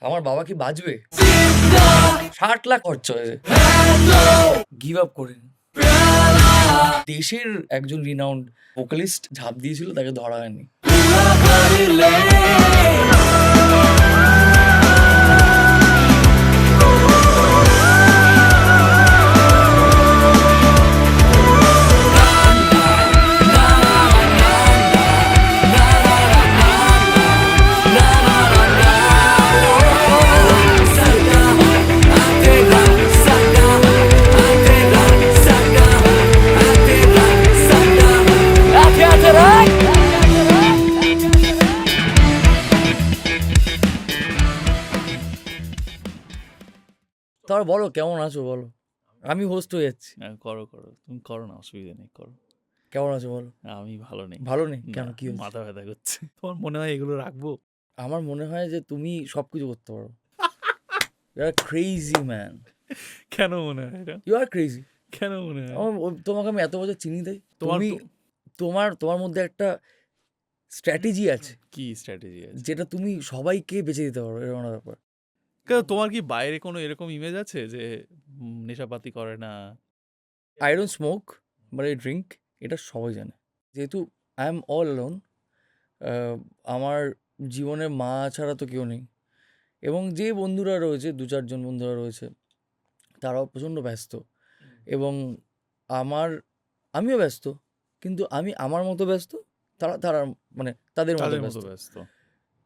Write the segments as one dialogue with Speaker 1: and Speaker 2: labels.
Speaker 1: আমার বাবা কি বাজবে? 60 লাখ খরচা হয়েছে। গিভ আপ করে দেশের একজন রিনাউন্ড ভোকালিস্ট ঝাঁপ দিয়েছিল, তাকে ধরা হয়নি। তার বলো কেমন আছো বলো, আমি হোস্ট হয়ে যাচ্ছি।
Speaker 2: করো তুমি করো না, অসুবিধা নেই, করো।
Speaker 1: কেমন আছো বলো।
Speaker 2: আমি ভালো নেই।
Speaker 1: ভালো নেই কেন,
Speaker 2: না,
Speaker 1: কি হয়েছে?
Speaker 2: মাথা ব্যথা করছে। তোমার মনে হয় এগুলো রাখবো?
Speaker 1: আমার মনে হয় যে তুমি সবকিছু করতে পারো। ইউ আর ক্রেজি ম্যান,
Speaker 2: কেন মনে হয় এটা?
Speaker 1: You are crazy.
Speaker 2: কেন মনে হয়?
Speaker 1: তোমাকে আমি এত বছর চিনি তাই
Speaker 2: তোমার
Speaker 1: তুমি
Speaker 2: তো-
Speaker 1: তোমার মধ্যে একটা স্ট্র্যাটেজি আছে
Speaker 2: কি স্ট্র্যাটেজি আছে?
Speaker 1: যেটা তুমি সবাইকে বেঁচে দিতে পারো, এরকম একটা ব্যাপার।
Speaker 2: কেন, তোমার কি বাইরে কোনো এরকম ইমেজ আছে যে নেশাপাতি করে না?
Speaker 1: I don't smoke but I drink, এটা সবাই জানে। যেহেতু আই এম অল অ্যালোন, আমার জীবনে মা ছাড়া তো কেউ নেই, এবং যে বন্ধুরা রয়েছে, 2-4 জন বন্ধুরা রয়েছে, তারাও প্রচণ্ড ব্যস্ত, এবং আমিও ব্যস্ত, কিন্তু আমি আমার মতো ব্যস্ত, তারা মানে তাদের মতো
Speaker 2: তাদের মতো
Speaker 1: ব্যস্ত।
Speaker 2: ব্যস্ত।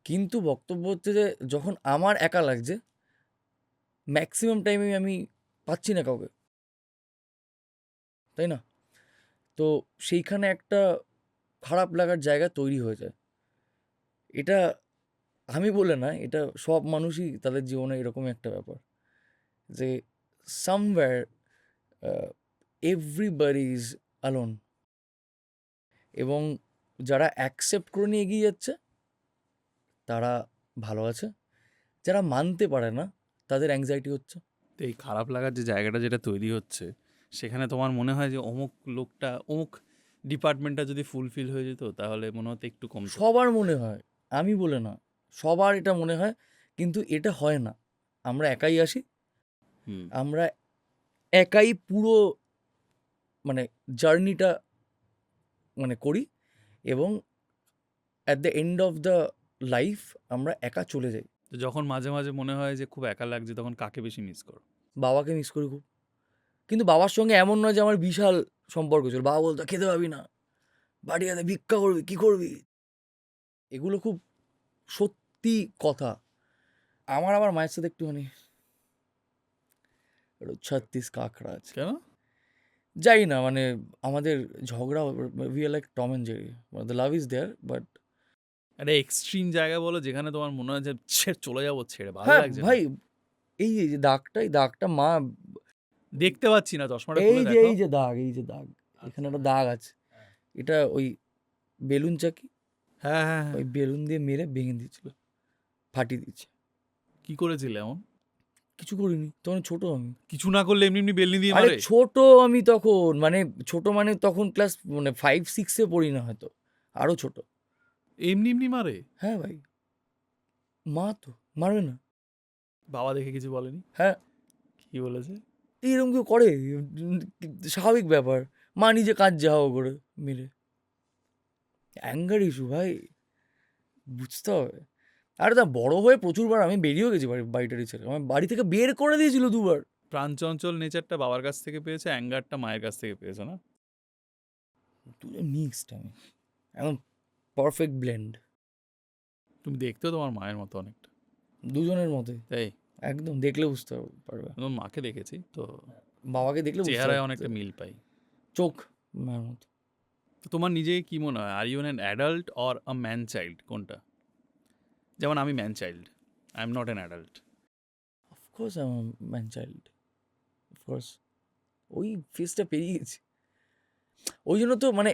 Speaker 1: কিন্তু বক্তব্য হচ্ছে যে যখন আমার একা লাগছে, ম্যাক্সিমাম টাইমে আমি পাচ্ছি না কাউকে, তাই না? তো সেইখানে একটা খারাপ লাগার জায়গা তৈরি হয়ে যায়। এটা আমি বলে না, এটা সব মানুষই তাদের জীবনে এরকমই একটা ব্যাপার, যে সামওয়্যার এভরিবডি ইজ অ্যালোন, এবং যারা অ্যাকসেপ্ট করে নিয়ে এগিয়ে যাচ্ছে তারা ভালো আছে, যারা মানতে পারে না তাদের অ্যাংজাইটি হচ্ছে।
Speaker 2: তো এই খারাপ লাগার যে জায়গাটা যেটা তৈরি হচ্ছে, সেখানে তোমার মনে হয় যে অমুক লোকটা, অমুক ডিপার্টমেন্টটা যদি ফুলফিল হয়ে যেত তাহলে মনে হতো একটু কম।
Speaker 1: সবার মনে হয়, আমি বলে না, সবার এটা মনে হয়, কিন্তু এটা হয় না। আমরা একাই আসি, আমরা একাই পুরো মানে জার্নিটা মানে করি, এবং at the end of the life আমরা একা চলে যাই।
Speaker 2: তো যখন মাঝে মাঝে মনে হয় যে খুব একা লাগছে, তখন কাকে বেশি মিস করো?
Speaker 1: বাবাকে মিস করি খুব, কিন্তু বাবার সঙ্গে এমন নয় যে আমার বিশাল সম্পর্ক ছিল। বাবা বলতো খেতে পাবি না, বাড়ি হাতে ভিক্ষা করবি, কী করবি, এগুলো খুব সত্যি কথা। আমার আবার মায়ের সাথে একটুখানি 36 কাঁকড়া আছে।
Speaker 2: কেন?
Speaker 1: যাই না, মানে আমাদের ঝগড়া, we are like Tom and Jerry, the love is there, but
Speaker 2: একটা এক্সট্রিম জায়গা বলো যেখানে তোমার মনে হয় যে চলে যাবো ছেড়ে, ভালো
Speaker 1: হ্যাঁ
Speaker 2: লাগছে না।
Speaker 1: ভাই, এই যে দাগটা মা,
Speaker 2: দেখতে পাচ্ছি না, চশমাটা
Speaker 1: এই
Speaker 2: খুলে
Speaker 1: যে
Speaker 2: দেখো।
Speaker 1: এই যে দাগ, এখানে একটা দাগ আছে, এটা ওই বেলুন চাকি,
Speaker 2: হ্যাঁ হ্যাঁ
Speaker 1: ওই
Speaker 2: হ্যাঁ।
Speaker 1: বেলুন দিয়ে মেরে ভেঙে দিয়েছিল, ফাটিয়ে দিচ্ছে।
Speaker 2: কি করেছিলে এমন?
Speaker 1: কিছু করিনি, তখন ছোট আমি।
Speaker 2: কিছু না করলে এমনি এমনি বেলনি দিয়ে
Speaker 1: আরে
Speaker 2: মারে?
Speaker 1: ছোট আমি তখন, মানে ছোট মানে তখন ক্লাস মানে 5-6 পড়ি না হয়তো, আরো ছোট।
Speaker 2: এমনি এমনি মারে?
Speaker 1: হ্যাঁ ভাই, মা তো মারবে না?
Speaker 2: বাবা দেখে কিছু বলেনি?
Speaker 1: হ্যাঁ,
Speaker 2: কি বলেছে?
Speaker 1: এইরকম কেউ করে? স্বাভাবিক ব্যাপার, মা নিজে কাজ যাও করে মেরে। অ্যাঙ্গার ইস্যু ভাই, বুঝতে হবে। আরে তা বড় হয়ে প্রচুরবার আমি বেরিয়েও গেছি বাড়িটারি ছেড়ে, আমার বাড়ি থেকে বের করে দিয়েছিল 2বার।
Speaker 2: প্রাণচঞ্চল নেচারটা বাবার কাছ থেকে পেয়েছে, অ্যাঙ্গারটা মায়ের কাছ থেকে পেয়েছে না?
Speaker 1: মিক্সড আমি, এখন পারফেক্ট ব্লেন্ড,
Speaker 2: তুমি দেখতেও তোমার মায়ের মতো অনেকটা।
Speaker 1: দুজনের মতোই
Speaker 2: তাই?
Speaker 1: একদম, দেখলে বুঝতে পারবে।
Speaker 2: তোমার মাকে দেখেছি তো,
Speaker 1: বাবাকে দেখলে বুঝতে
Speaker 2: চেহারায়
Speaker 1: পারবে,
Speaker 2: অনেকটা মিল পাই।
Speaker 1: চোখ মায়ের মতো।
Speaker 2: তো তোমার নিজেকে কি মনে হয়, are you an adult or a man child, কোনটা? যেমন আমি man child, I am not an adult.
Speaker 1: Of course I am man child, of course. ওই ফেসটা পেরিয়ে গেছি, ওই জন্য তো মানে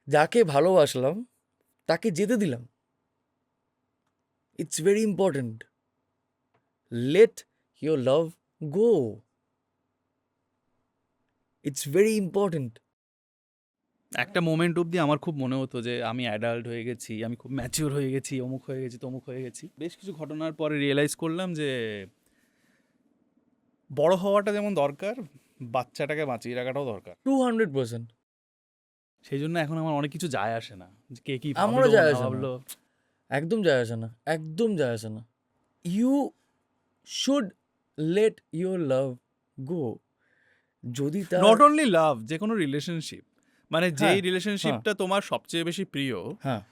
Speaker 1: যাকে ভালোবাসলাম তাকে যেতে দিলাম। It's very important, let your love go, it's very important.
Speaker 2: একটা মোমেন্ট অবধি আমার খুব মনে হতো যে আমি অ্যাডাল্ট হয়ে গেছি, আমি খুব ম্যাচিওর হয়ে গেছি, অমুক হয়ে গেছি, তমুক হয়ে গেছি। বেশ কিছু ঘটনার পরে রিয়েলাইজ করলাম যে বড় হওয়াটা যেমন দরকার, বাচ্চাটাকে বাঁচিয়ে রাখাটাও দরকার।
Speaker 1: 200%।
Speaker 2: সেই জন্য এখন আমার অনেক কিছু যায় আসে না, যে কে কি
Speaker 1: আমারও
Speaker 2: ভাবলো
Speaker 1: যায়
Speaker 2: না
Speaker 1: আসে না,
Speaker 2: ভাবলো।
Speaker 1: একদম যায় আসে না, একদম যায় আসে না। You should let your love go. যদি তার
Speaker 2: নট অনলি লাভ, যে কোনো রিলেশনশিপ, মানে যেই
Speaker 1: হ্যাঁ, হ্যাঁ,
Speaker 2: রিলেশনশিপটা তোমার সবচেয়ে বেশি প্রিয়,
Speaker 1: হ্যাঁ,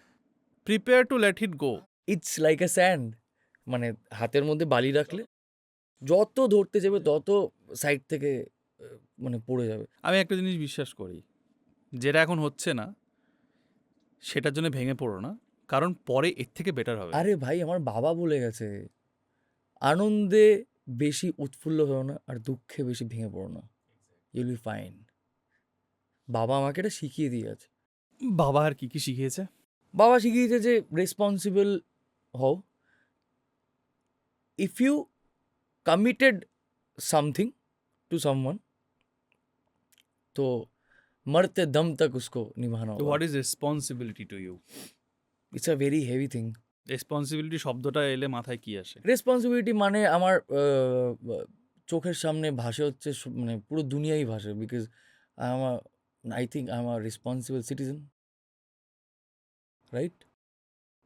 Speaker 2: prepare to let it go.
Speaker 1: It's like a sand, মানে হাতের মধ্যে বালি রাখলে যত ধরতে যাবে তত সাইড থেকে মানে পড়ে যাবে।
Speaker 2: আমি একটা জিনিস বিশ্বাস করি, যেটা এখন হচ্ছে না সেটার জন্য ভেঙে পড়ো না, কারণ পরে এর থেকে বেটার হবে।
Speaker 1: আরে ভাই, আমার বাবা বলে গেছে, আনন্দে বেশি উৎফুল্ল হও না, আর দুঃখে বেশি ভেঙে পড়ো না, ইউল বি ফাইন। বাবা আমাকে এটা শিখিয়ে দিয়ে গেছে।
Speaker 2: বাবা আর কি কি শিখিয়েছে?
Speaker 1: বাবা শিখিয়েছে যে রেসপন্সিবল হও। If you committed something to someone, তো মরতে দম তক উসকো নিভানা হোগা।
Speaker 2: What is responsibility to you?
Speaker 1: It's a very heavy thing.
Speaker 2: Responsibility শব্দটা এলে মাথায় কি আসে?
Speaker 1: রেসপন্সিবিলিটি মানে আমার চোখের সামনে ভাসে হচ্ছে মানে পুরো দুনিয়াই ভাসে, বিকজ আমার I think I am a responsible citizen, right?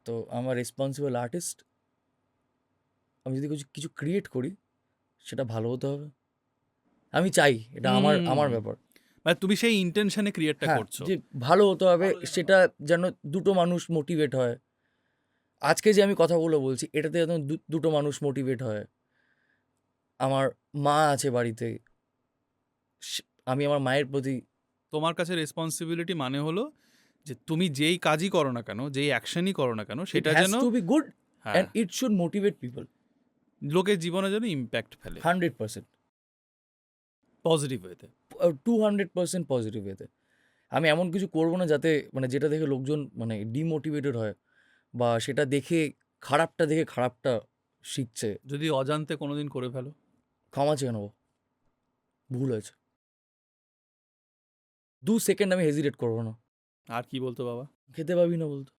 Speaker 1: তো আমার রেসপন্সিবল আর্টিস্ট। আমি যদি কিছু কিছু ক্রিয়েট করি, সেটা ভালো হতে হবে। আমি চাই, এটা আমার আমার
Speaker 2: হুম।
Speaker 1: ব্যাপার।
Speaker 2: মানে তুমি সেই ইন্টেনশনে ক্রিয়েটটা
Speaker 1: হ্যাঁ,
Speaker 2: করছো।
Speaker 1: যে ভালো হতে হবে, সেটা যেন দুটো মানুষ মোটিভেট হয়। আজকে যে আমি কথাগুলো বলছি, এটাতে যেন দুটো মানুষ মোটিভেট হয়। আমার মা আছে বাড়িতে, আমি আমার মায়ের প্রতি
Speaker 2: তোমার কাছে রেসপন্সিবিলিটি মানে হলো যে তুমি যেই কাজই করো না কেন, যেই অ্যাকশনই করো না কেন,
Speaker 1: ইট
Speaker 2: সেটা
Speaker 1: হ্যাজ
Speaker 2: যেন
Speaker 1: টু বি গুড
Speaker 2: হ্যাঁ
Speaker 1: and it should motivate people.
Speaker 2: লোকের জীবনে যেন ইম্প্যাক্ট ফেলে
Speaker 1: 100%,
Speaker 2: পজিটিভ ওয়েতে।
Speaker 1: 200% পজিটিভ এতে। আমি এমন কিছু করবো না যাতে মানে যেটা দেখে লোকজন মানে ডিমোটিভেটেড হয়, বা সেটা দেখে খারাপটা শিখছে।
Speaker 2: যদি অজান্তে কোনোদিন করে ফেলো?
Speaker 1: ক্ষমা চেয়ে নেবো, ভুল হয়েছে, 2 সেকেন্ড আমি হেজিটেট করবো না।
Speaker 2: আর কি বলতো বাবা?
Speaker 1: খেতে পাবি না বলতো,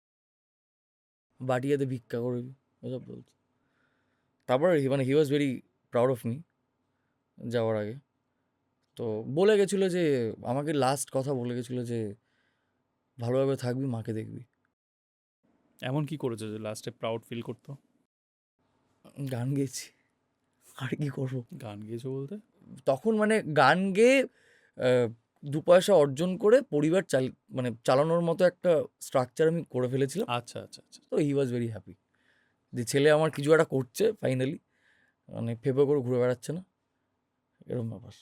Speaker 1: বাটিয়াতে ভিক্ষা করবি, এসব বলতো। তারপর মানে he was very proud of me যাওয়ার আগে। তো বলে গেছিলো যে, আমাকে লাস্ট কথা বলে গেছিলো যে ভালোভাবে থাকবি, মাকে দেখবি।
Speaker 2: এমন কি করেছো যে লাস্টে প্রাউড ফিল করতো?
Speaker 1: গান গেয়েছি, আর কি করবো।
Speaker 2: গান গেয়েছো বলতে?
Speaker 1: তখন মানে গান গেয়ে 2 পয়সা অর্জন করে পরিবার মানে চালানোর মতো একটা স্ট্রাকচার আমি করে ফেলেছিলাম।
Speaker 2: আচ্ছা আচ্ছা আচ্ছা।
Speaker 1: তো হি ওয়াজ ভেরি হ্যাপি যে ছেলে আমার কিছু একটা করছে ফাইনালি, মানে ফেপে করে ঘুরে বেড়াচ্ছে না, এরকম ব্যাপার।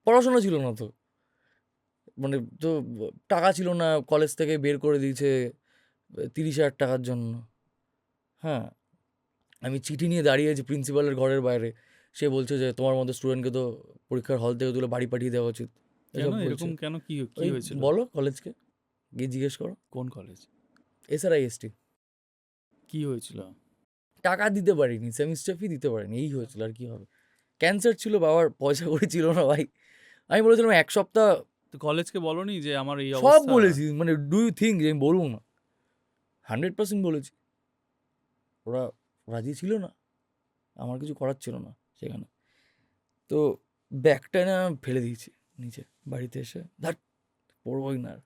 Speaker 1: পড়াশোনা ছিল না তো, মানে তো টাকা ছিল না, কলেজ থেকে বের করে দিয়েছে 30,000 টাকার জন্য। হ্যাঁ, আমি চিঠি নিয়ে দাঁড়িয়ে আছি প্রিন্সিপালের ঘরের বাইরে, সে বলছে যে তোমার মতো স্টুডেন্টকে তো পরীক্ষার হল থেকে তুলে বাড়ি পাঠিয়ে দেওয়া উচিত,
Speaker 2: কেন
Speaker 1: এসব বলছে।
Speaker 2: এরকম কেন? কি কি
Speaker 1: ওই
Speaker 2: হয়েছিল?
Speaker 1: বলো কলেজকে গিয়ে জিজ্ঞেস করো,
Speaker 2: কোন কলেজ?
Speaker 1: SRIST।
Speaker 2: কি হয়েছিল?
Speaker 1: টাকা দিতে পারিনি, সেমিস্টার ফি দিতে পারিনি, এই হয়েছিল, আর কি হবে। ক্যান্সার ছিল, বাবার পয়সা করে ছিল না ভাই। আমি বলেছিলাম 1 সপ্তাহ,
Speaker 2: তো কলেজকে বলনি যে আমার এই
Speaker 1: সব
Speaker 2: অবস্থা?
Speaker 1: বলেছি, মানে ডু ইউ থিঙ্ক যে আমি বলবো না? 100% বলেছি। ওরা রাজি ছিল না, আমার কিছু করার ছিল না সেখানে। তো ব্যাগটা না ফেলে দিয়েছি নিচে, বাড়িতে এসে ধাট পড়বই না আর।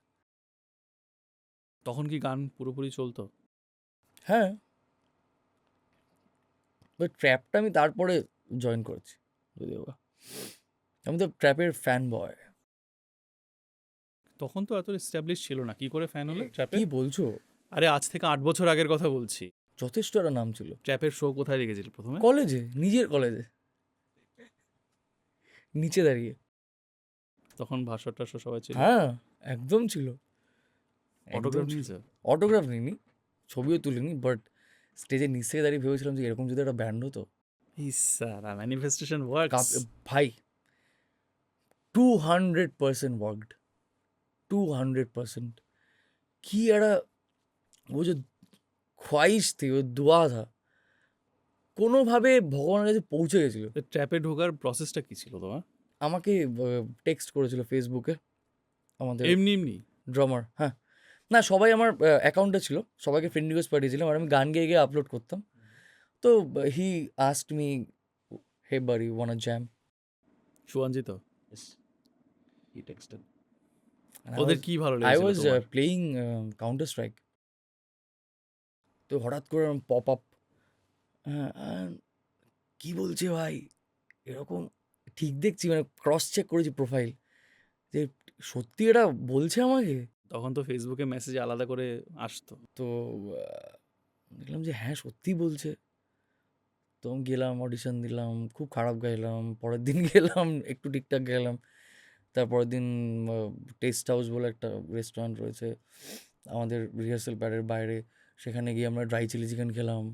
Speaker 2: তখন কি গান পুরোপুরি চলতো?
Speaker 1: হ্যাঁ, ওই ট্র্যাপটা আমি তারপরে জয়েন করেছি, যদিও বা। আমি তো ট্র্যাপের ফ্যান বয়।
Speaker 2: তখন তো এত এস্টাবলিশ ছিল না, কি করে ফ্যান হলে ট্র্যাপের?
Speaker 1: কি বলছো?
Speaker 2: আরে আজ থেকে 8 বছর আগের কথা বলছি।
Speaker 1: যথেষ্ট একটা নাম ছিল।
Speaker 2: ট্র্যাপের শো কোথায় দেখেছিল প্রথমে?
Speaker 1: কলেজে, নিজের কলেজে, নিচে দাঁড়িয়ে।
Speaker 2: তখন ভাষা টাষা সবাই ছিল?
Speaker 1: হ্যাঁ, একদম ছিল।
Speaker 2: অটোগ্রাফ নিয়েছে?
Speaker 1: অটোগ্রাফ নিইনি, ছবিও তুলিনি, বাট স্টেজের নিচ থেকে দাঁড়িয়ে ভেবেছিলাম যে এরকম যদি একটা ব্যান্ড হতো।
Speaker 2: ইসারা ম্যানিফেস্টেশন ওয়ার্কস।
Speaker 1: ভাই 200% ওয়ার্কড, 200%। কি একটা, वो जो ख्वाहिश थी, वो दुआ था, কোনোভাবে ভগবানের কাছে পৌঁছে গেছিল।
Speaker 2: ট্র্যাপে ঢোকার প্রসেসটা কি ছিল তোমার?
Speaker 1: আমাকে টেক্সট করেছিল ফেসবুকে আমাদের
Speaker 2: এমনি এমনি
Speaker 1: ড্রামার। হ্যাঁ, না সবাই আমার অ্যাকাউন্টে ছিল, সবাইকে ফ্রেন্ড রিকোয়েস্ট পাঠিয়েছিলাম আর আমি গান গেয়ে গিয়ে আপলোড করতাম। তো হি আস্কড মি, হে বাড়ি ওয়ান জ্যাম।
Speaker 2: সুয়াঞ্জিত
Speaker 3: Yes. He texted.
Speaker 2: ওদের কি ভালো
Speaker 1: আই
Speaker 2: লেগেছিল
Speaker 1: ওয়াজ
Speaker 2: তোমার?
Speaker 1: Playing counter strike. তো হঠাৎ করে পপ আপ, হ্যাঁ, and কি বলছে ভাই, এরকম ঠিক দেখছি, মানে ক্রস চেক করেছি প্রোফাইল, যে সত্যি এটা বলছে আমাকে।
Speaker 2: তখন তো ফেসবুকে মেসেজ আলাদা করে আসতো।
Speaker 1: তো দেখলাম যে হ্যাঁ সত্যি বলছে। তো আমি গেলাম, অডিশন দিলাম, খুব খারাপ গাইলাম। পরের দিন গেলাম, একটু ঠিকঠাক গেলাম। তারপরের দিন টেস্ট হাউস বলে একটা রেস্টুরেন্ট রয়েছে আমাদের রিহার্সাল প্যাডের বাইরে, সেখানে গিয়ে আমরা ড্রাই চিলি চিকেন খেলাম।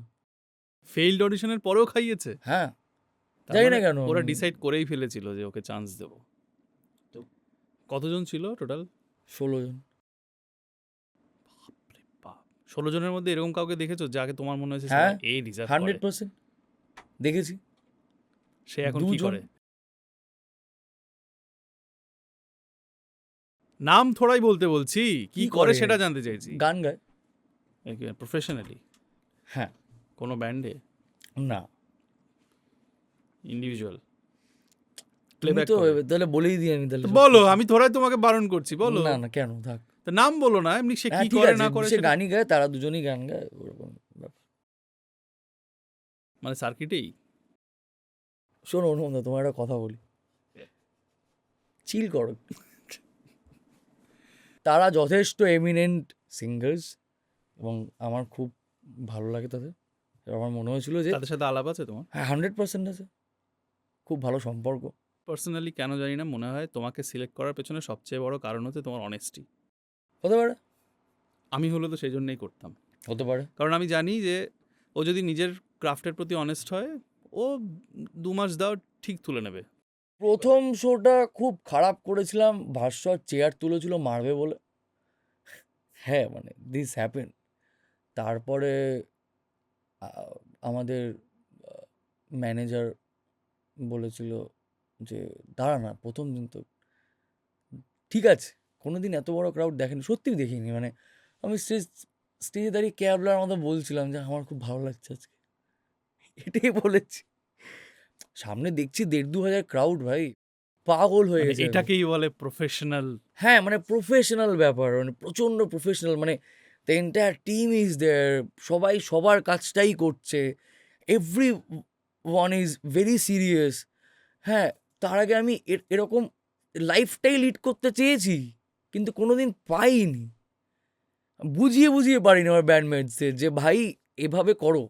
Speaker 2: ফেইল্ড অডিশনের পরেও খাইয়েছে?
Speaker 1: হ্যাঁ,
Speaker 2: তার
Speaker 1: জানি না
Speaker 2: মানে
Speaker 1: কেন।
Speaker 2: ওরা ডিসাইড করেই ফেলেছিল যে ওকে চান্স দেব।
Speaker 3: তো
Speaker 2: কতজন ছিল টোটাল?
Speaker 1: 16 জন।
Speaker 2: 16 জনের মধ্যে এরকম কাউকে দেখেছো যাকে তোমার মনে হয়েছে
Speaker 1: হ্যাঁ,
Speaker 2: এই ডিজার্ভ করে?
Speaker 1: 100% দেখেছি।
Speaker 2: সে এখন কি
Speaker 1: 2 জন।
Speaker 2: করে? নাম থোড়াই বলতে বলছি, কি করে সেটা জানতে চাইছি।
Speaker 1: গান গায়।
Speaker 2: প্রফেশনালি?
Speaker 1: হ্যাঁ।
Speaker 2: কোনো ব্যান্ডে?
Speaker 1: না,
Speaker 2: ইন্ডিভিজুয়াল?
Speaker 1: তুমি
Speaker 2: প্লেব্যাক
Speaker 1: তো
Speaker 2: করে?
Speaker 1: তাহলে বলেই দিই আমি তাহলে।
Speaker 2: বলো, আমি থোড়াই তোমাকে বারণ করছি, বলো।
Speaker 1: না না, কেন, থাক।
Speaker 2: তো নাম বলো না, এমনি সে
Speaker 1: হ্যাঁ,
Speaker 2: কি
Speaker 1: ঠিক
Speaker 2: করে
Speaker 1: আছে,
Speaker 2: না করে
Speaker 1: সে
Speaker 2: সেটা-
Speaker 1: গানই গায়, তারা দুজনেই গান গায়, ওরকম ব্যাপার।
Speaker 2: মানে সার্কিটেই?
Speaker 1: শোনো অনুমদা, তোমার একটা কথা বলি, চিল করো। তারা যথেষ্ট এমিনেন্ট সিঙ্গার্স এবং আমার খুব ভালো লাগে তাদের। এবার আমার মনে হয়েছিল যে
Speaker 2: তাদের সাথে আলাপ আছে তোমার?
Speaker 1: হ্যাঁ 100% আছে, খুব ভালো সম্পর্ক।
Speaker 2: পার্সোনালি কেন জানি না মনে হয় তোমাকে সিলেক্ট করার পেছনে সবচেয়ে বড় কারণ হচ্ছে তোমার অনেস্টি।
Speaker 1: হতে পারে,
Speaker 2: আমি হলে তো সেই জন্যই করতাম,
Speaker 1: হতে পারে।
Speaker 2: কারণ আমি জানি যে ও যদি নিজের ক্রাফটের প্রতি অনেস্ট হয়, ও 2 মাস দাও ঠিক তুলে নেবে।
Speaker 1: প্রথম শোটা খুব খারাপ করেছিলাম, ভাস্বর চেয়ার তুলেছিল মারবে বলে। হ্যাঁ, মানে দিস হ্যাপেন। তারপরে আমাদের ম্যানেজার বলেছিল যে দাঁড়া না, প্রথম দিন তো ঠিক আছে, কোনো দিন এত বড় ক্রাউড দেখেনি, সত্যিই দেখিনি। মানে আমি স্টেজে দাঁড়িয়ে ক্যাবলার মতো বলছিলাম যে আমার খুব ভালো লাগছে আজকে, এটাই বলেছি। সামনে দেখছি 1,500-2,000 ক্রাউড, ভাই পাগল হয়ে
Speaker 2: মানে
Speaker 1: গেছে আমি।
Speaker 2: এটাকেই বলে প্রফেশনাল।
Speaker 1: হ্যাঁ, মানে প্রফেশনাল ব্যাপার, মানে প্রচণ্ড প্রফেশনাল, মানে the entire team is there, সবাই সবার কাজটাই করছে, every one is very serious. হ্যাঁ, তার আগে আমি এরকম লাইফটাই লিড করতে চেয়েছি, কিন্তু কোনোদিন পাইনি। বুঝিয়ে বুঝিয়ে পারিনি আমার ব্যান্ডমেটসদের যে ভাই এভাবে করো,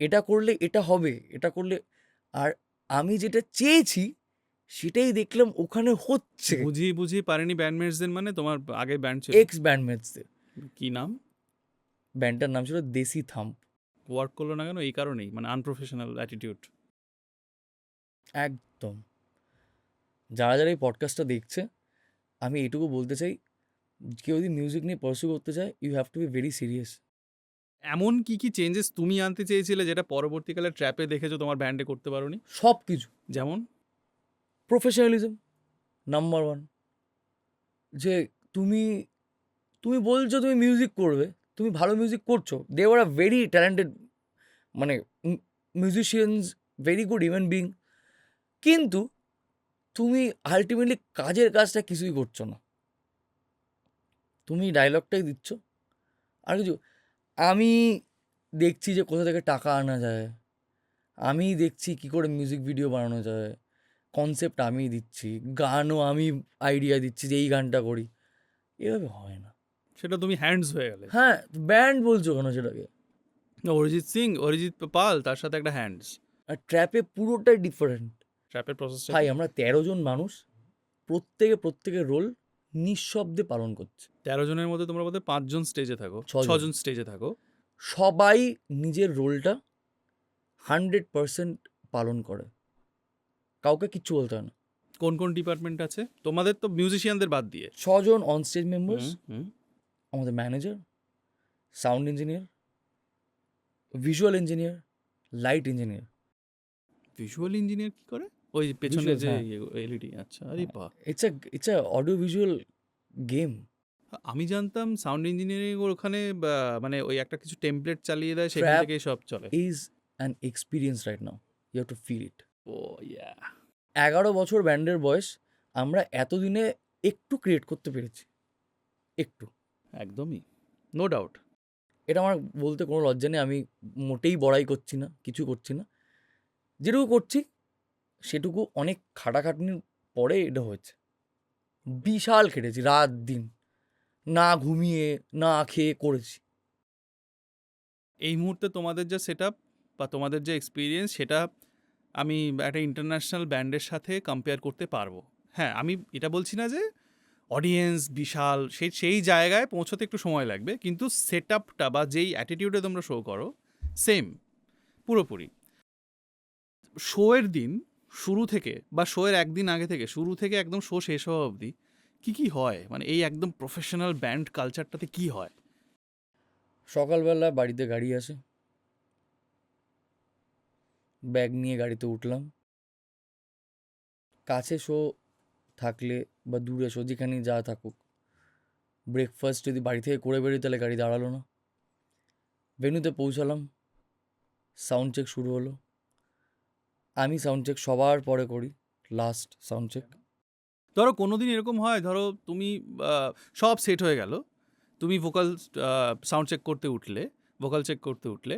Speaker 1: এটা করলে এটা হবে, এটা করলে। আর আমি যেটা চেয়েছি সেটাই দেখলাম ওখানে হচ্ছে।
Speaker 2: বুঝিয়ে বুঝিয়ে পারেনি ব্যান্ডমেটসদের, মানে তোমার আগে ব্যান্ড ছিল?
Speaker 1: এক্স ব্যান্ডমেটসদের।
Speaker 2: কি নাম?
Speaker 1: ব্যান্ডটার নাম ছিল দেশি থাম্প।
Speaker 2: ওয়ার্ক করলো না কেন? এই কারণেই, মানে আনপ্রফেশনাল অ্যাটিটিউড।
Speaker 1: একদম। যারা যারা এই পডকাস্টটা দেখছে, আমি এটুকু বলতে চাই, কেউ যদি মিউজিক নিয়ে পার্সু করতে চায়, you have to be very serious.
Speaker 2: এমন কি কি চেঞ্জেস তুমি আনতে চেয়েছিলে যেটা পরবর্তীকালে ট্র্যাপে দেখেছো তোমার ব্যান্ডে করতে পারোনি?
Speaker 1: সব কিছু।
Speaker 2: যেমন?
Speaker 1: Professionalism number 1। যে তুমি তুমি বলছো তুমি মিউজিক করবে, তুমি ভালো মিউজিক করছো, দে আর আ ভেরি ট্যালেন্টেড, মানে musicians, very good human being, কিন্তু তুমি আলটিমেটলি কাজের কাজটা কিছুই করছো না, তুমি ডায়লগটাই দিচ্ছ আর কিছু। আমি দেখছি যে কোথা থেকে টাকা আনা যায়, আমি দেখছি কি করে মিউজিক ভিডিও বানানো যায়, কনসেপ্ট আমি দিচ্ছি, গানও আমি আইডিয়া দিচ্ছি যে এই গানটা করি, এভাবে হয় না।
Speaker 2: সেটা তুমি হ্যান্ডস হয়ে গেলে।
Speaker 1: হ্যাঁ, ব্যান্ড বলছো কেন সেটাকে?
Speaker 2: অরিজিৎ সিং, অরিজিৎ পাল, তার সাথে একটা হ্যান্ডস।
Speaker 1: আর ট্র্যাপে পুরোটাই ডিফারেন্ট।
Speaker 2: ট্র্যাপের প্রসেসটা
Speaker 1: ভাই আমরা 13 জন মানুষ, প্রত্যেকের রোল নিঃশব্দে পালন করছে।
Speaker 2: 13 জনের মধ্যে তোমরা বোধহয় 5 জন স্টেজে থাকো,
Speaker 1: 6 জন।
Speaker 2: 6 জন স্টেজে থাকো।
Speaker 1: সবাই নিজের রোলটা 100% পালন করে, কাউকে কিচ্ছু বলতে হয় না।
Speaker 2: কোন কোন ডিপার্টমেন্ট আছে তোমাদের, তো মিউজিশিয়ানদের বাদ দিয়ে?
Speaker 1: 6 জন অন স্টেজ মেম্বার্স,
Speaker 2: হুম।
Speaker 1: আমাদের manager, sound engineer, visual engineer, light engineer.
Speaker 2: Visual engineer কি করে? ও ওই পেছনে
Speaker 1: Visuals,
Speaker 2: যে
Speaker 1: হ্যাঁ।
Speaker 2: এলইডি, আচ্ছা, আরে বাহ।
Speaker 1: It's a audio visual game.
Speaker 2: আমি জানতাম সাউন্ড ইঞ্জিনিয়ারিং ওখানে মানে ওই একটা কিছু টেমপ্লেট চালিয়ে দেয়, সেখান
Speaker 1: Trap
Speaker 2: থেকেই সব চলে।
Speaker 1: is an experience right now. You have to feel it.
Speaker 2: ও ইয়া,
Speaker 1: 11 বছর ব্যান্ডের বয়স, আমরা এতদিনে একটু ক্রিয়েট করতে পেরেছি, একটু।
Speaker 2: একদমই, নো ডাউট।
Speaker 1: এটা আমার বলতে কোনো লজ্জা নেই, আমি মোটেই বড়াই করছি না, কিছু করছি না। যেটুকু করছি সেটুকু অনেক খাটাখাটনির পরে এটা হয়েছে। বিশাল খেটেছি, রাত দিন না ঘুমিয়ে না খেয়ে করেছি।
Speaker 2: এই মুহূর্তে তোমাদের যে সেটআপ বা তোমাদের যে এক্সপিরিয়েন্স, সেটা আমি একটা ইন্টারন্যাশনাল ব্যান্ডের সাথে কম্পেয়ার করতে পারবো। হ্যাঁ, আমি এটা বলছি না যে অডিয়েন্স বিশাল, সেই জায়গায় পৌঁছতে একটু সময় লাগবে, কিন্তু সেটআপটা বা যেই অ্যাটিটিউডে তোমরা শো করো সেম পুরোপুরি। শোয়ের দিন শুরু থেকে বা শোয়ের একদিন আগে থেকে শুরু থেকে একদম শো শেষ হওয়া অবধি কী হয়, মানে এই একদম প্রফেশনাল ব্যান্ড কালচারটাতে কী হয়?
Speaker 1: সকালবেলা বাড়িতে গাড়ি আসে, ব্যাগ নিয়ে গাড়িতে উঠলাম। কাছে শো থাকলে বা দূরে শো, যেখানেই যা থাকুক, ব্রেকফাস্ট যদি বাড়ি থেকে করে বেরোই তাহলে গাড়ি দাঁড়ালো না। ভেন্যুতে পৌঁছালাম, সাউন্ড চেক শুরু হলো। আমি সাউন্ড চেক সবার পরে করি, লাস্ট সাউন্ড চেক।
Speaker 2: ধরো কোনো দিন এরকম হয়, ধরো তুমি সব সেট হয়ে গেল, তুমি ভোকাল সাউন্ড চেক করতে উঠলে, ভোকাল চেক করতে উঠলে,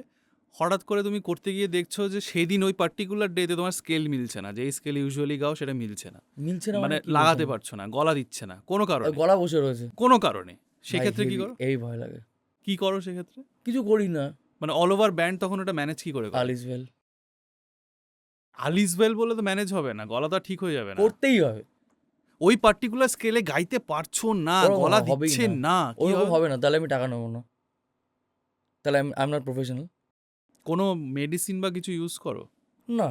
Speaker 2: হঠাৎ করে তুমি করতে গিয়ে দেখছো যে সেদিন ওই পার্টিকুলার ডেতে তোমার স্কেল মিলছে না, যেই স্কেল ইউজুয়ালি গাও সেটা মিলছে না,
Speaker 1: মিলছে না
Speaker 2: মানে
Speaker 1: কি
Speaker 2: লাগাতে
Speaker 1: বলছেন?
Speaker 2: পারছো না, গলা দিচ্ছে না কোনো কারণে,
Speaker 1: গলা বসে রয়েছে।
Speaker 2: কোনো কারণে,
Speaker 1: ভাই,
Speaker 2: সেক্ষেত্রে কি
Speaker 1: heavy,
Speaker 2: করো?
Speaker 1: এই ভয় লাগে।
Speaker 2: কি করো সেক্ষেত্রে?
Speaker 1: কিছু করি না।
Speaker 2: মানে অল ওভার ব্যান্ড তখন ওটা ম্যানেজ কি করে করো?
Speaker 1: আলিসভেল
Speaker 2: আলিসবেল বলে তো ম্যানেজ হবে না, গলা তো আর ঠিক হয়ে যাবে না।
Speaker 1: করতেই হবে।
Speaker 2: ওই পার্টিকুলার স্কেলে গাইতে পারছো না,
Speaker 1: ওরকম
Speaker 2: গলা
Speaker 1: হবেই
Speaker 2: দিচ্ছে
Speaker 1: না।
Speaker 2: না, কি
Speaker 1: ওরকম
Speaker 2: হবে?
Speaker 1: হবে না, তাহলে আমি টাকা নেবো না, তাহলে আই এম নট প্রফেশনাল।
Speaker 2: কোনো মেডিসিন বা কিছু ইউজ করো?
Speaker 1: না,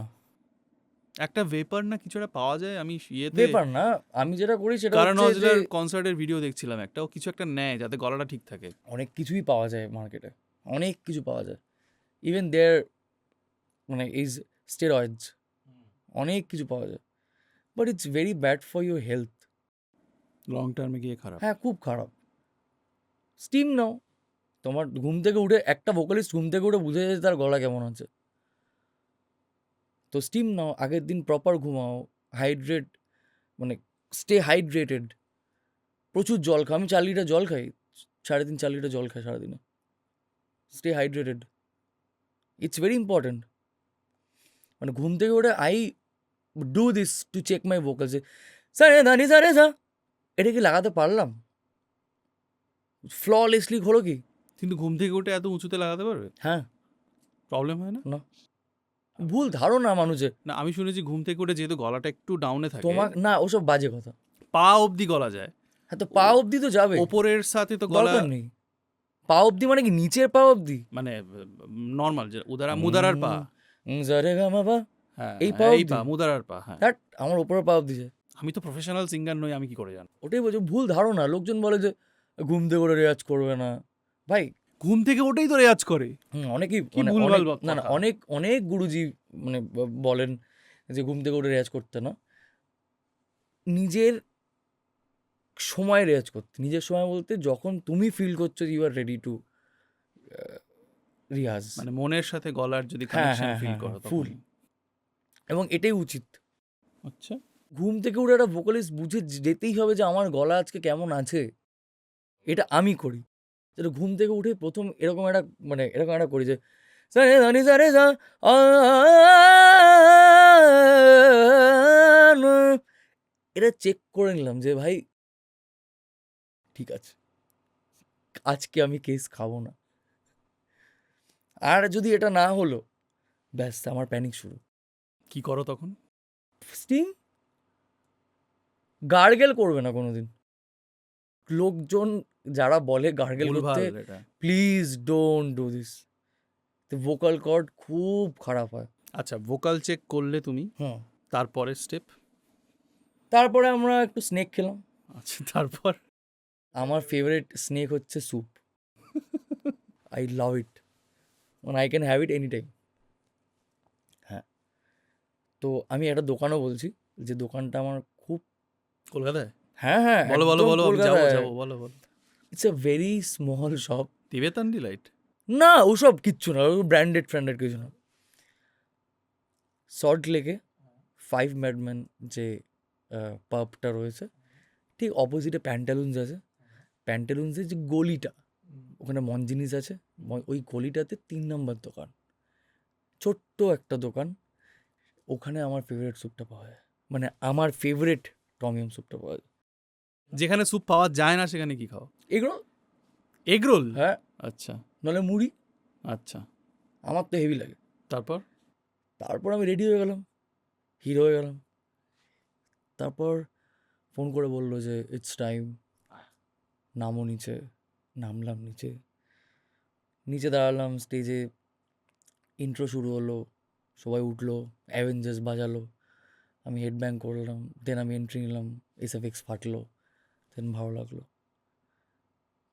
Speaker 2: একটা ভেপার না কিছু একটা পাওয়া যায়, আমি ইয়েতে
Speaker 1: ব্যাপার না। আমি যেটা করি সেটা
Speaker 2: কারণ
Speaker 1: হচ্ছে যে
Speaker 2: অজলার কনসার্টের ভিডিও দেখছিলাম, একটা ও কিছু একটা নেয় যাতে গলাটা ঠিক থাকে।
Speaker 1: অনেক কিছুই পাওয়া যায় মার্কেটে, অনেক কিছু পাওয়া যায়। ইভেন দেয়ার মানে ইজ স্টেরয়েডস, অনেক কিছু পাওয়া যায়। But it's very bad for your health.
Speaker 2: Long টার্মে গিয়ে খারাপ।
Speaker 1: হ্যাঁ, খুব খারাপ। স্টিম নাও, তোমার ঘুম থেকে উঠে, একটা ভোকালিস্ট ঘুম থেকে উঠে বুঝে যায় তার গলা কেমন আছে। তো স্টিম নাও, আগের দিন প্রপার ঘুমাও, হাইড্রেট, মানে স্টে হাইড্রেটেড। প্রচুর জল খাও, আমি 4 লিটার জল খাই, 3.5-4 লিটার জল খাই সারাদিনে। Stay hydrated, it's very important. মানে ঘুম থেকে উঠে I do this to check my vocals. সারে ধানি সারে সা, এটা কি লাগাতে পারলাম? ফ্ললেসলি হলো কি?
Speaker 2: কিন্তু ঘুম থেকে উঠে এত উঁচুতে লাগাতে পারবে?
Speaker 1: হ্যাঁ।
Speaker 2: প্রবলেম হয় না?
Speaker 1: না, ভুল ধারণা মানুষের।
Speaker 2: না, আমি শুনেছি ঘুম থেকে উঠে যেহেতু গলাটা একটু ডাউনে থাকে,
Speaker 1: তোমার না, ওসব বাজে কথা।
Speaker 2: পা অবধি গলা যায়।
Speaker 1: হ্যাঁ, তো পা অবধি তো যাবে,
Speaker 2: ওপরের সাথে তো গলা,
Speaker 1: দরকার নেই। পা অবধি মানে কি নিচের পা অবধি?
Speaker 2: মানে নর্মাল যে মুদারার পা।
Speaker 1: জারে গা মা পা,
Speaker 2: হ্যাঁ,
Speaker 1: এই পা
Speaker 2: এই
Speaker 1: অবধি?
Speaker 2: পা, মুদারার পা, হ্যাঁ।
Speaker 1: দ্যাট আমার ওপরের পা অবধি যায়।
Speaker 2: আমি তো প্রফেশনাল সিঙ্গার নই, আমি কি করে জানবো?
Speaker 1: ওটাই বলছি, ভুল ধারণা। লোকজন বলে যে ঘুম থেকে করে রেয়াজ করবে না। ভাই,
Speaker 2: ঘুম থেকে উঠেই তো রেয়াজ করে।
Speaker 1: অনেকেই
Speaker 2: কি
Speaker 1: মানে
Speaker 2: ভুলভাল
Speaker 1: না না,
Speaker 2: কথা।
Speaker 1: অনেক অনেক গুরুজি মানে বলেন যে ঘুম থেকে উঠে রেয়াজ করতে না, নিজের সময় রেয়াজ করতে। নিজের সময় বলতে যখন তুমি ফিল করছো you are ready to riyaz.
Speaker 2: মানে মনের সাথে গলার যদি
Speaker 1: হ্যাঁ
Speaker 2: কানেকশন
Speaker 1: হ্যাঁ
Speaker 2: ফিল
Speaker 1: হ্যাঁ
Speaker 2: করো
Speaker 1: ফুল।
Speaker 2: তখন।
Speaker 1: এবং এটাই উচিত।
Speaker 2: আচ্ছা,
Speaker 1: ঘুম থেকে উঠে একটা ভোকালিস্ট বুঝে যেতেই হবে যে আমার গলা আজকে কেমন আছে। এটা আমি করি। যেটা ঘুম থেকে উঠে প্রথম এরকম একটা মানে এরকম একটা করি যে সারে ধানি সারে সা, এটা চেক করে নিলাম যে ভাই ঠিক আছে, আজকে আমি কেস খাবো না। আর যদি এটা না হলো, ব্যাস আমার প্যানিক শুরু।
Speaker 2: কি করো তখন?
Speaker 1: স্টিম, গার্গেল করবে না কোনোদিন। লোকজন যারা বলে গার্গেল
Speaker 2: ভুলভাল
Speaker 1: করতে,
Speaker 2: এটা।
Speaker 1: Please don't do this. Vocal cord খুব খারাপ হয়।
Speaker 2: আচ্ছা, ভোকাল চেক করলে তুমি,
Speaker 1: হুম,
Speaker 2: তারপরে স্টেপ?
Speaker 1: তারপরে আমরা একটু স্নেক খেলাম।
Speaker 2: আচ্ছা, তারপর?
Speaker 1: আমার ফেভারিট স্নেক হচ্ছে স্যুপ। আই লাভ ইট, মানে I can have it any time. হ্যাঁ, তো আমি একটা দোকানও বলছি, যে দোকানটা আমার খুব,
Speaker 2: কলকাতায়?
Speaker 1: হ্যাঁ হ্যাঁ
Speaker 2: বলো বলো
Speaker 1: একদম
Speaker 2: বলো, আমি যাবো
Speaker 1: কলকাতায়।
Speaker 2: যাবো, বলো বলো।
Speaker 1: It's a very small shop.
Speaker 2: Tibetan delight?
Speaker 1: না ওসব কিচ্ছু না, ব্র্যান্ডেড ফ্র্যান্ডেড কিছু না। সল্ট লেকে 5 ম্যাডম্যান যে পাবটা রয়েছে, ঠিক অপোজিটে প্যান্টালুন্স আছে। প্যান্টালুন্সের যে গলিটা, ওখানে মনজিনিস আছে, ওই গলিটাতে 3 নম্বর দোকান, ছোট্ট একটা দোকান। ওখানে আমার ফেভারিট স্যুপটা পাওয়া যায়, মানে আমার ফেভারিট টমিয়াম স্যুপটা পাওয়া যায়।
Speaker 2: যেখানে স্যুপ পাওয়া যায় না সেখানে কি খাও?
Speaker 1: এগুলো,
Speaker 2: এগ রোল?
Speaker 1: হ্যাঁ,
Speaker 2: আচ্ছা
Speaker 1: নাহলে মুড়ি।
Speaker 2: আচ্ছা,
Speaker 1: আমার তো হেভি লাগে।
Speaker 2: তারপর?
Speaker 1: তারপর আমি রেডি হয়ে গেলাম, হিরো হয়ে গেলাম। তারপর ফোন করে বললো যে ইটস টাইম, নামো নিচে। নামলাম নিচে, নিচে দাঁড়ালাম, স্টেজে ইন্ট্রো শুরু হলো, সবাই উঠলো, অ্যাভেঞ্জার্স বাজালো, আমি হেড ব্যাং করলাম, দেন আমি এন্ট্রি নিলাম, এসএফএক্স ফাটলো, দেন ভালো লাগলো,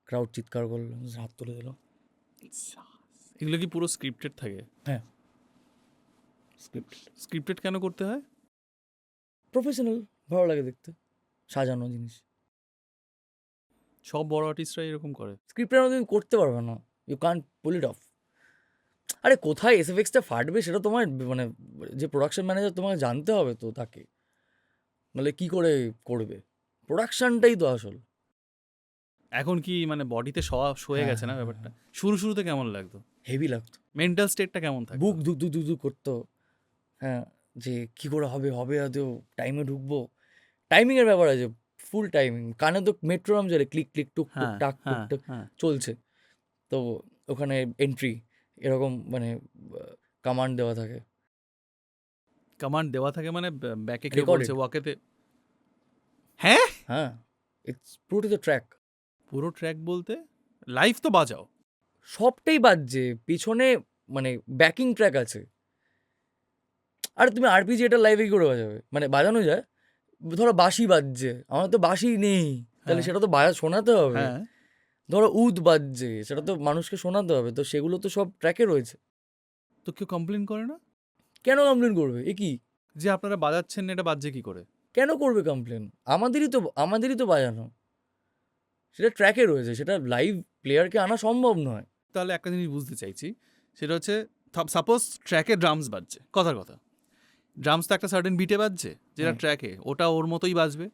Speaker 1: ক্রাউড চিৎকার করলো, হাত তুলে দিল।
Speaker 2: এগুলো কি পুরো স্ক্রিপ্টেড থাকে?
Speaker 1: হ্যাঁ, স্ক্রিপ্ট,
Speaker 2: স্ক্রিপ্টেড কেন করতে হয়?
Speaker 1: প্রফেশনাল, ভালো লাগে দেখতে, সাজানো জিনিস।
Speaker 2: সব বড় আর্টিস্টরা এরকম করে?
Speaker 1: স্ক্রিপ্টের মধ্যে তুমি করতে পারবে না, you can't pull it off. আরে কোথায় এসএফএক্সটা ফাটবে সেটা তোমার মানে যে প্রোডাকশন ম্যানেজার, তোমাকে জানতে হবে তো তাকে, নাহলে কী করে করবে? প্রোডাকশনটাই তো আসল।
Speaker 2: এখন কি মানে বডিতে সয়ে
Speaker 1: হ্যাঁ,
Speaker 2: গেছে না
Speaker 1: হ্যাঁ,
Speaker 2: ব্যাপারটা? শুরুতে কেমন লাগতো?
Speaker 1: হেভি লাগতো,
Speaker 2: মেন্টাল স্টেটটা কেমন থাকতো?
Speaker 1: বুক ধুক ধুক ধুক ধুক করতো। হ্যাঁ, যে কী করে হবে, হবে আদৌ, টাইমে ঢুকবো। টাইমিংয়ের ব্যাপার আছে, ফুল টাইমিং। কানে তো মেট্রোনম চলে, ক্লিক ক্লিক টুক টুক
Speaker 2: হ্যাঁ
Speaker 1: টাক টুক
Speaker 2: হ্যাঁ
Speaker 1: টাক
Speaker 2: হ্যাঁ।
Speaker 1: চলছে। তো ওখানে এন্ট্রি এরকম মানে কমান্ড দেওয়া থাকে,
Speaker 2: কমান্ড দেওয়া থাকে মানে ব্যাকে কেউ
Speaker 1: Recorded.
Speaker 2: বলছে ওয়াকেতে? হ্যাঁ,
Speaker 1: হ্যাঁ, ইটস পুরো দ্য ট্র্যাক।
Speaker 2: পুরো ট্র্যাক বলতে লাইভ তো বাজাও?
Speaker 1: সবটাই বাজছে পিছনে, মানে ব্যাকিং ট্র্যাক আছে। আর তুমি আরপিজি এটা লাইভে কি করে বাজাবে, মানে বাজানো যায়? ধরো বাঁশি বাজছে, আমার তো বাঁশি নেই, তাহলে
Speaker 2: হ্যাঁ।
Speaker 1: সেটা তো শোনাতে হবে।
Speaker 2: হ্যাঁ,
Speaker 1: ধরো উদ বাজছে, সেটা তো মানুষকে শোনাতে হবে, তো সেগুলো তো সব ট্র্যাকে রয়েছে।
Speaker 2: তো কেউ কমপ্লেন করে না
Speaker 1: কেন কমপ্লেন করবে? এ কি,
Speaker 2: যে আপনারা বাজাচ্ছেন না, এটা বাজছে কি করে?
Speaker 1: কেন করবে কমপ্লেন? আমাদেরই তো বাজানো, সেটা ট্র্যাকে রয়েছে, সেটা লাইভ প্লেয়ারকে আনা সম্ভব নয়।
Speaker 2: তাহলে একটা জিনিস বুঝতে চাইছি, সেটা হচ্ছে সাপোজ ট্র্যাকে ড্রামস বাজছে, কথার কথা, ড্রামস তো একটা সার্টেন বিটে বাজছে, যেটা
Speaker 1: হ্যাঁ।
Speaker 2: ট্র্যাকে ওটা ওর মতোই বাজবে।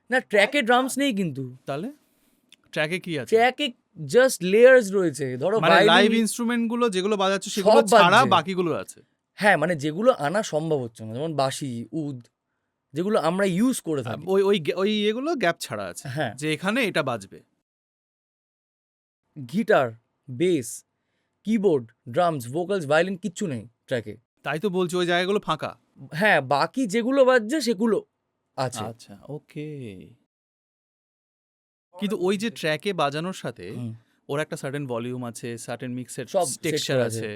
Speaker 1: না, ট্র্যাকে ড্রামস নেই, কিন্তু
Speaker 2: তাহলে ট্র্যাকে কি আছে?
Speaker 1: ট্র্যাকে জাস্ট লেয়ার্স রয়েছে, ধরো
Speaker 2: মানে লাইভ
Speaker 1: ভায়োলিন।
Speaker 2: ইনস্ট্রুমেন্ট গুলো যেগুলো বাজাচ্ছে সেগুলো
Speaker 1: সব
Speaker 2: ছাড়া
Speaker 1: বাজছে।
Speaker 2: বাকিগুলো আছে?
Speaker 1: হ্যাঁ, মানে যেগুলো আনা সম্ভব হচ্ছে না, যেমন বাঁশি, উদ, যেগুলো আমরা ইউজ করে থাকি।
Speaker 2: ওই ওই ওই এগুলো গ্যাপ ছাড়া আছে,
Speaker 1: হ্যাঁ,
Speaker 2: যে এখানে এটা বাজবে।
Speaker 1: Guitar, base, keyboard, drums, vocals, violin কিচ্ছু নেই ট্র্যাকে।
Speaker 2: তাই তো বলছি ওই জায়গাগুলো ফাঁকা।
Speaker 1: হ্যাঁ, বাকি যেগুলো বাজছে সেগুলো আছে।
Speaker 2: আচ্ছা, ওকে। কিন্তু ওই যে ট্র্যাকে বাজানোর সাথে
Speaker 1: হুম,
Speaker 2: ওর একটা সার্টেন ভলিউম আছে, সার্টেন মিক্সের
Speaker 1: সব set
Speaker 2: টেক্সচার
Speaker 1: করা
Speaker 2: আছে,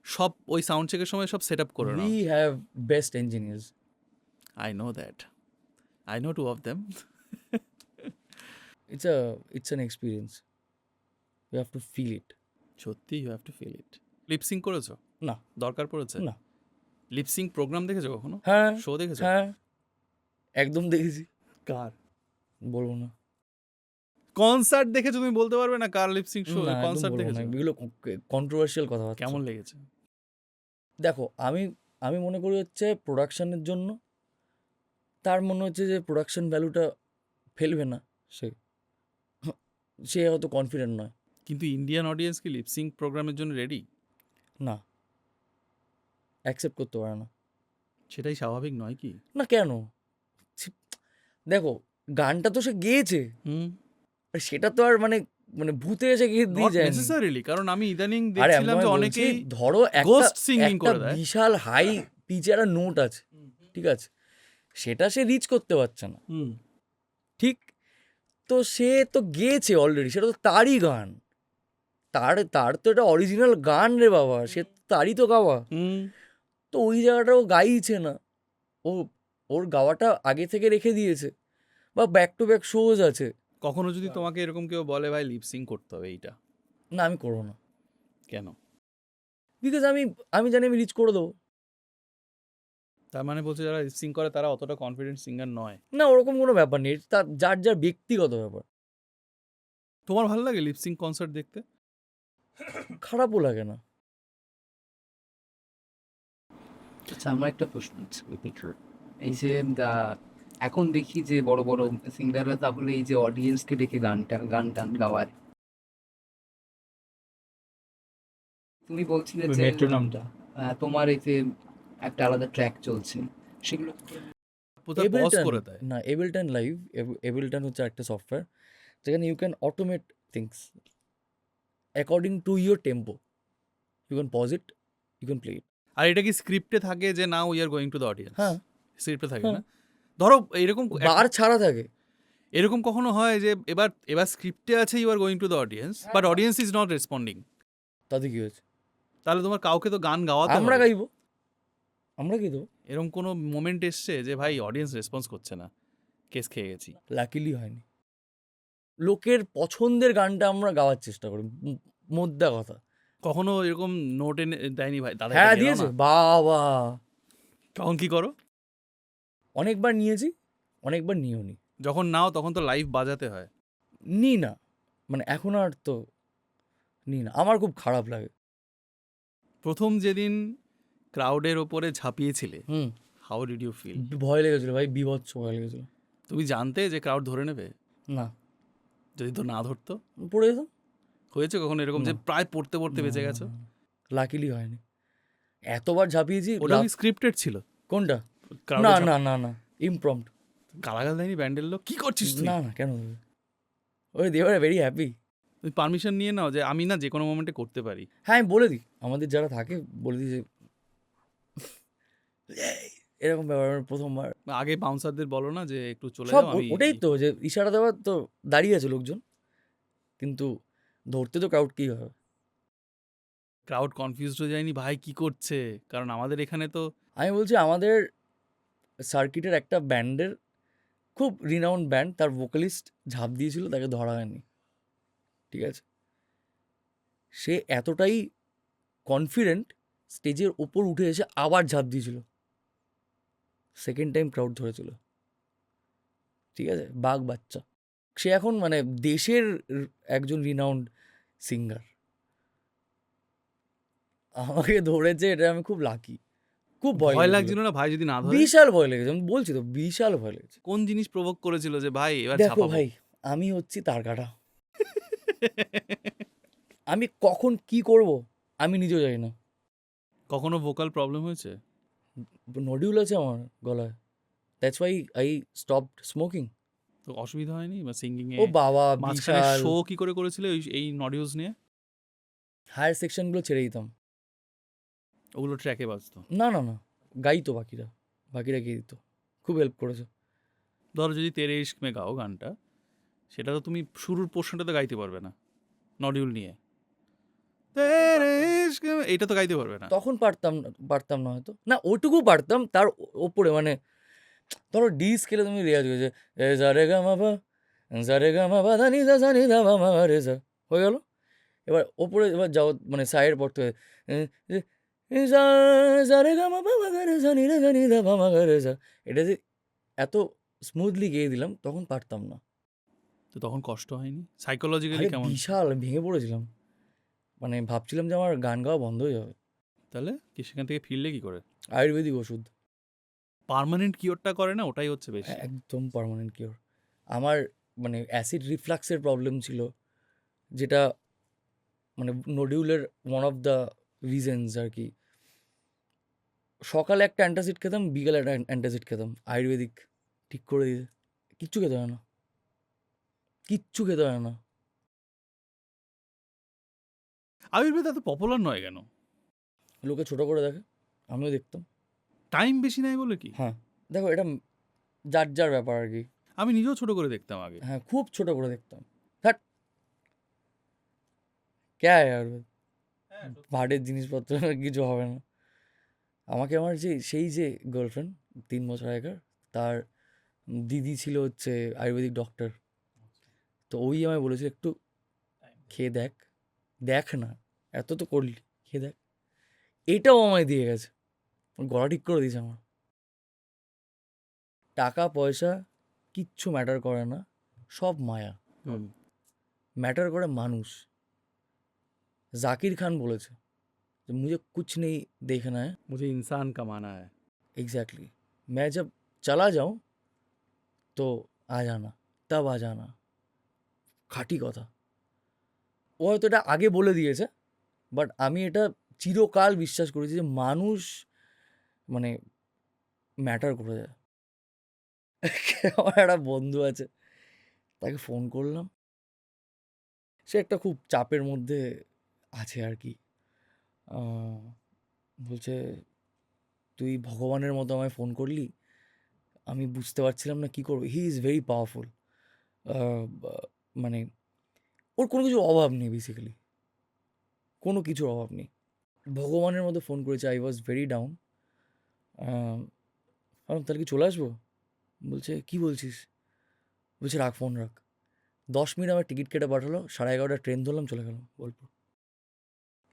Speaker 2: সব ওই সাউন্ড চেকের সময় সব সেট আপ করে নাও।
Speaker 1: We have best engineers.
Speaker 2: I know that, I know two of them.
Speaker 1: It's an experience, you have to feel it.
Speaker 2: সত্যি you have to feel it. Lip syncing করেছো?
Speaker 1: না,
Speaker 2: দরকার পড়েছে?
Speaker 1: না।
Speaker 2: লিপসিং প্রোগ্রাম দেখেছো কখনো?
Speaker 1: হ্যাঁ,
Speaker 2: শো দেখেছো?
Speaker 1: হ্যাঁ, একদম দেখেছি,
Speaker 2: কার?
Speaker 1: বলবো না।
Speaker 2: কনসার্ট দেখেছো? তুমি বলতে পারবে না কার লিপসিং শো?
Speaker 1: না, একদম
Speaker 2: কনসার্ট
Speaker 1: বলবো না,
Speaker 2: দেখেছো?
Speaker 1: এগুলো কন্ট্রোভার্সিয়াল কথাবার্তা।
Speaker 2: কেমন লেগেছে?
Speaker 1: দেখো, আমি মনে করি হচ্ছে প্রোডাকশনের জন্য, তার মনে হচ্ছে যে প্রোডাকশন ভ্যালুটা ফেলবে না, সে সে হয়তো কনফিডেন্ট নয়।
Speaker 2: কিন্তু ইন্ডিয়ান অডিয়েন্স কি লিপসিং প্রোগ্রামের জন্য রেডি?
Speaker 1: না, অ্যাকসেপ্ট করতে পারে না।
Speaker 2: সেটাই স্বাভাবিক নয় কি?
Speaker 1: না কেন? দেখো, গানটা তো সে গেয়েছে,
Speaker 2: হুম,
Speaker 1: আর সেটা তো আর মানে মানে ভূতে এসে গিয়ে দিয়ে
Speaker 2: নট
Speaker 1: যায়।
Speaker 2: নেসেসারিলি, কারণ আমি ইদানিং
Speaker 1: আরে আমি
Speaker 2: দেখছিলাম যে
Speaker 1: তোমায় বলছি,
Speaker 2: অনেকেই
Speaker 1: ধরো একটা
Speaker 2: ghost singing
Speaker 1: একটা
Speaker 2: করে দেয়।
Speaker 1: বিশাল হাই পিচে একটা নোট আছে, ঠিক আছে, সেটা সে রিচ করতে পারছে না,
Speaker 2: হুম,
Speaker 1: ঠিক? তো সে তো গেয়েছে অলরেডি, সেটা তো তারই গান, তার তার তো এটা অরিজিনাল গান রে বাবা, সে তারই তো গাওয়া।
Speaker 2: হুম,
Speaker 1: তো ওই জায়গাটা ও গাইছে না, ও ওর গাওয়াটা আগে থেকে রেখে দিয়েছে, বা ব্যাক টু ব্যাক শোজ আছে।
Speaker 2: কখনো যদি তোমাকে এরকম কেউ বলে ভাই লিপসিং করতে হবে এইটা,
Speaker 1: না, আমি করবো না,
Speaker 2: কেন?
Speaker 1: বিকজ আমি জানি আমি রিচ করে দেবো।
Speaker 2: তার মানে বলছে যারা লিপসিং করে তারা অতটা কনফিডেন্ট সিঙ্গার নয়।
Speaker 1: না ওরকম কোনো ব্যাপার নেই, তার যার যার ব্যক্তিগত ব্যাপার।
Speaker 2: তোমার ভালো লাগে লিপসিং কনসার্ট দেখতে?
Speaker 1: খারাপও লাগে না।
Speaker 3: আচ্ছা, আমার একটা প্রশ্ন আছে এই যে এখন দেখি যে বড় বড় সিঙ্গাররা তাহলে এই যে অডিয়েন্সকে ডেকে গান টান গাওয়ায়, তুমি বলছিলে যে
Speaker 1: মেট্রোনমটা
Speaker 3: তোমার এই যে একটা আলাদা ট্র্যাক চলছে সেগুলো
Speaker 2: কোথাও পজ
Speaker 1: এবলটন
Speaker 2: করে দেয়।
Speaker 1: না, এবলটন লাইভ। এবলটন হচ্ছে একটা সফটওয়্যার যেখানে you can automate things according to your tempo. You can pause it, you can play it.
Speaker 2: আর এটা কি স্ক্রিপ্টে থাকে যে now we are going to the audience?
Speaker 1: হ্যাঁ
Speaker 2: স্ক্রিপ্টে থাকে
Speaker 1: হ্যাঁ,
Speaker 2: না? ধরো এরকম
Speaker 1: বার ছাড়া থাকে।
Speaker 2: এরকম কখনো হয় যে এবার স্ক্রিপ্টে আছে you are going to the audience, but audience is not responding,
Speaker 1: তাতে কি হয়েছে?
Speaker 2: তাহলে তোমার কাউকে তো গান গাওয়াতে
Speaker 1: আমরা
Speaker 2: হবে।
Speaker 1: গাইবো, আমরা কি দেবো।
Speaker 2: এরকম কোনো মোমেন্ট এসছে যে ভাই অডিয়েন্স রেসপন্স করছে না, কেস খেয়ে গেছি?
Speaker 1: লাকিলি হয়নি। লোকের পছন্দের গানটা আমরা গাওয়ার চেষ্টা করি, মোদ্দা কথা।
Speaker 2: কখনো এরকম নোট এনে দেয়নি ভাই দাদা?
Speaker 1: হ্যাঁ
Speaker 2: এটা নিয়ে নাও
Speaker 1: দিয়েছে
Speaker 2: না।
Speaker 1: বাবা,
Speaker 2: তখন কি করো?
Speaker 1: অনেকবার নিয়েছি, অনেকবার নিও নি।
Speaker 2: যখন নাও তখন তো লাইভ বাজাতে হয়।
Speaker 1: নি না, মানে এখন আর তো নি না, আমার খুব খারাপ লাগে।
Speaker 2: প্রথম যেদিন ক্রাউডের ওপরে ঝাঁপিয়েছিলে,
Speaker 1: হুম,
Speaker 2: হাউ ডিড ইউ ফিল?
Speaker 1: ভয় লেগেছিল ভাই, বীভৎস ভয় লেগেছিল।
Speaker 2: তুমি জানতে যে ক্রাউড ধরে নেবে?
Speaker 1: না,
Speaker 2: যদি তো না ধরতো?
Speaker 1: পড়ে যেতাম।
Speaker 2: হয়েছে কখনো এরকম যে
Speaker 1: না।
Speaker 2: প্রায় পড়তে পড়তে বেঁচে গেছো?
Speaker 1: লাকিলি হয়নি। এতবার ঝাঁপিয়েছি।
Speaker 2: ওটা কি স্ক্রিপ্টেড ছিল?
Speaker 1: কোনটা?
Speaker 2: Crowd
Speaker 1: না
Speaker 2: এ
Speaker 1: না না না, ইমপ্রম্পট।
Speaker 2: গালাগাল দেয়নি ব্যান্ডের লোক? কি করছিস তুই?
Speaker 1: না না, কেন দেবে? ওই দে আর ভেরি হ্যাপি।
Speaker 2: তুমি পারমিশন নিয়ে নাও যে আমি না যে কোনো মোমেন্টে করতে পারি।
Speaker 1: হ্যাঁ আমি বলে দিই, আমাদের যারা থাকে বলে দিই যে "এই", এরকম ব্যাপার। আমার প্রথমবার
Speaker 2: আগে বাউন্সারদের বলো না যে একটু চলে
Speaker 1: সব
Speaker 2: যাও, আমি
Speaker 1: ওটাই তো, যে ইশারা দেওয়ার তো দাঁড়িয়ে আছে লোকজন, কিন্তু ধরতে তো ক্রাউড কি হবে।
Speaker 2: ক্রাউড কনফিউজড হয়ে যায়নি ভাই কি করছে? কারণ আমাদের এখানে তো
Speaker 1: আমি বলছি আমাদের সার্কিটের একটা ব্যান্ডের, খুব রিনাউন্ড ব্যান্ড, তার ভোকালিস্ট ঝাঁপ দিয়েছিল, তাকে ধরা হয়নি। ঠিক আছে, সে এতটাই কনফিডেন্ট, স্টেজের ওপর উঠে এসে আবার ঝাঁপ দিয়েছিল, সেকেন্ড টাইম ক্রাউড ধরেছিল। ঠিক আছে, বাঘ বাচ্চা। সে এখন মানে দেশের একজন রিনাউন্ড সিঙ্গার, আমাকে ধরেছে, এটা আমি খুব লাকি। খুব ভয়
Speaker 2: ভয়
Speaker 1: লেগেছিল,
Speaker 2: লাগছিল না ভাই যদি না ধরে?
Speaker 1: বিশাল ভয় লেগেছে, আমি বলছি তো বিশাল ভয় লেগেছে।
Speaker 2: কোন জিনিস প্রভোগ করেছিল যে ভাই এবার
Speaker 1: দেখো
Speaker 2: ছাপাবো?
Speaker 1: ভাই, আমি হচ্ছি তার কাটা, আমি কখন কি করব আমি নিজেও জানি না।
Speaker 2: কখনো ভোকাল প্রবলেম হয়েছে?
Speaker 1: নডিউল আছে আমার গলায়, that's why I stopped smoking.
Speaker 2: তো অসুবিধা হয়নি বা সিঙ্গিং এ?
Speaker 1: ও বাবা,
Speaker 2: মাঝখানে
Speaker 1: বিশাল।
Speaker 2: শো কি করে করেছিলে এই নডিউলস নিয়ে?
Speaker 1: হায়ার সেকশনগুলো ছেড়ে দিতাম।
Speaker 2: ওগুলো ট্র্যাকে বাজতো?
Speaker 1: না না না, গাইতো বাকিরা, বাকিরা গিয়ে দিত, খুব হেল্প করেছে।
Speaker 2: ধরো যদি তেরে ইশক মে গাও গানটা, সেটা তো তুমি শুরুর পোর্শনটা তো গাইতে পারবে না নডিউল নিয়ে। তেরে ইশক মে, এটা তো গাইতে পারবে না।
Speaker 1: তখন পারতাম না হয়তো, না ওইটুকু পারতাম, তার ওপরে মানে ধরো ডি স্কেলে তুমি রেয়াজ করেছে, এ জা রে গা মা পা, জা রে গা মা পা ধা নি জা জা নি ধা মা মা রে জা, হয়ে গেল। এবার ওপরে এবার যাও, মানে সাইডের পড়তে হবে, জা জা রে গা মা পা মা গা রে জা নি রে জা নি ধা মা মা গা রে জা। এটা যে এত স্মুথলি গেয়ে দিলাম, তখন পারতাম না।
Speaker 2: তো তখন কষ্ট হয়নি সাইকোলজিক্যালি?
Speaker 1: আরে
Speaker 2: কেমন?
Speaker 1: বিশাল ভেঙে পড়েছিলাম, মানে ভাবছিলাম যে আমার গান গাওয়া বন্ধ হয়ে যাবে।
Speaker 2: তাহলে কি সেখান থেকে ফিরলে কি করে?
Speaker 1: আয়ুর্বেদিক ওষুধ,
Speaker 2: পার্মানেন্ট কিওরটা করে না, ওটাই হচ্ছে বেশি।
Speaker 1: একদম পার্মানেন্ট কিওর। আমার মানে অ্যাসিড রিফ্লাক্সের প্রবলেম ছিল, যেটা মানে নডিউলের ওয়ান অফ দ্য রিজনস আর কি। সকালে একটা অ্যান্টাসিড খেতাম, বিকেলে একটা অ্যান্টাসিড খেতাম, আয়ুর্বেদিক ঠিক করে দিয়েছে। কিচ্ছু খেতে হয় না, কিচ্ছু খেতে হয় না।
Speaker 2: আয়ুর্বেদ এত পপুলার নয় কেন?
Speaker 1: লোকে ছোট করে দেখে, আমিও দেখতাম।
Speaker 2: টাইম বেশি নাই বলে কি?
Speaker 1: হ্যাঁ দেখো, এটা যার যার ব্যাপার আর কি।
Speaker 2: আমি নিজেও ছোট করে দেখতাম আগে।
Speaker 1: হ্যাঁ খুব ছোট করে দেখতাম। হ্যাট ক্যা হ্যায় আয়ুর্বেদ, ভাটের জিনিসপত্র কিছু হবে না। আমাকে আমার সেই যে গার্লফ্রেন্ড 3 বছর আগেকার, তার দিদি ছিল হচ্ছে আয়ুর্বেদিক ডক্টর। তো ওই আমায় বলেছিল একটু খেয়ে দেখ, দেখ না এত তো করলি, খেয়ে দেখ। এটাও আমায় দিয়ে গেছে, ওর গলা ঠিক করে দিয়েছে আমার। টাকা পয়সা কিচ্ছু ম্যাটার করে না, সব মায়া। ম্যাটার করে মানুষ। জাকির খান বলেছে যে মুझे कुछ नहीं देखना है,
Speaker 2: मुझे इंसान कमाना है।
Speaker 1: एग्जैक्टली मैं जब चला जाऊं तो आ जाना, तब आ जाना। খাঁটি কথা। ও হয়তো এটা আগে বলে দিয়েছে, বাট আমি এটা চিরকাল বিশ্বাস করেছি যে মানুষ মানে ম্যাটার করে যায়। আমার একটা বন্ধু আছে, তাকে ফোন করলাম, সে একটা খুব চাপের মধ্যে আছে আর কি। বলছে তুই ভগবানের মতো আমায় ফোন করলি, আমি বুঝতে পারছিলাম না কী করবো। He is very powerful. মানে ওর কোনো কিছুর অভাব নেই, বেসিক্যালি কোনো কিছুর অভাব নেই। ভগবানের মতো ফোন করেছে। I was very down. তাহলে কি চলে আসবো? বলছে কি বলছিস? বলছে রাখ, ফোন রাখ। 10 মিনিট আমার টিকিট কেটে পাঠালো, 11:30 ট্রেন ধরলাম, চলে গেলাম বোলপুর।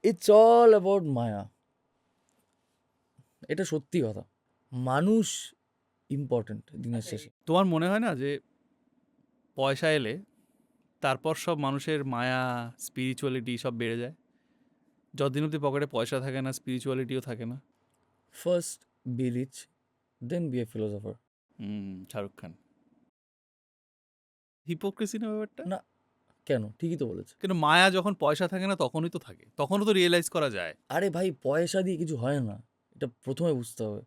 Speaker 1: ইটস অল অ্যাবাউট মায়া। এটা সত্যি কথা। মানুষ ইম্পর্ট্যান্ট দিনের শেষে।
Speaker 2: তোমার মনে হয় না যে পয়সা এলে তারপর সব মানুষের মায়া, স্পিরিচুয়ালিটি সব বেড়ে যায়? যতদিন অব্দি পকেটে পয়সা থাকে না, স্পিরিচুয়ালিটিও থাকে না।
Speaker 1: First be rich, then be a philosopher.
Speaker 2: Shahrukh Khan. Hypocrisy না ব্যাপারটা?
Speaker 1: না, কেন? ঠিকই তো বলেছে।
Speaker 2: কিন্তু মায়া যখন পয়সা থাকে না তখনই তো থাকে, তখনও তো রিয়েলাইজ করা যায়।
Speaker 1: আরে ভাই, পয়সা দিয়ে কিছু হয় না, এটা প্রথমে বুঝতে হবে।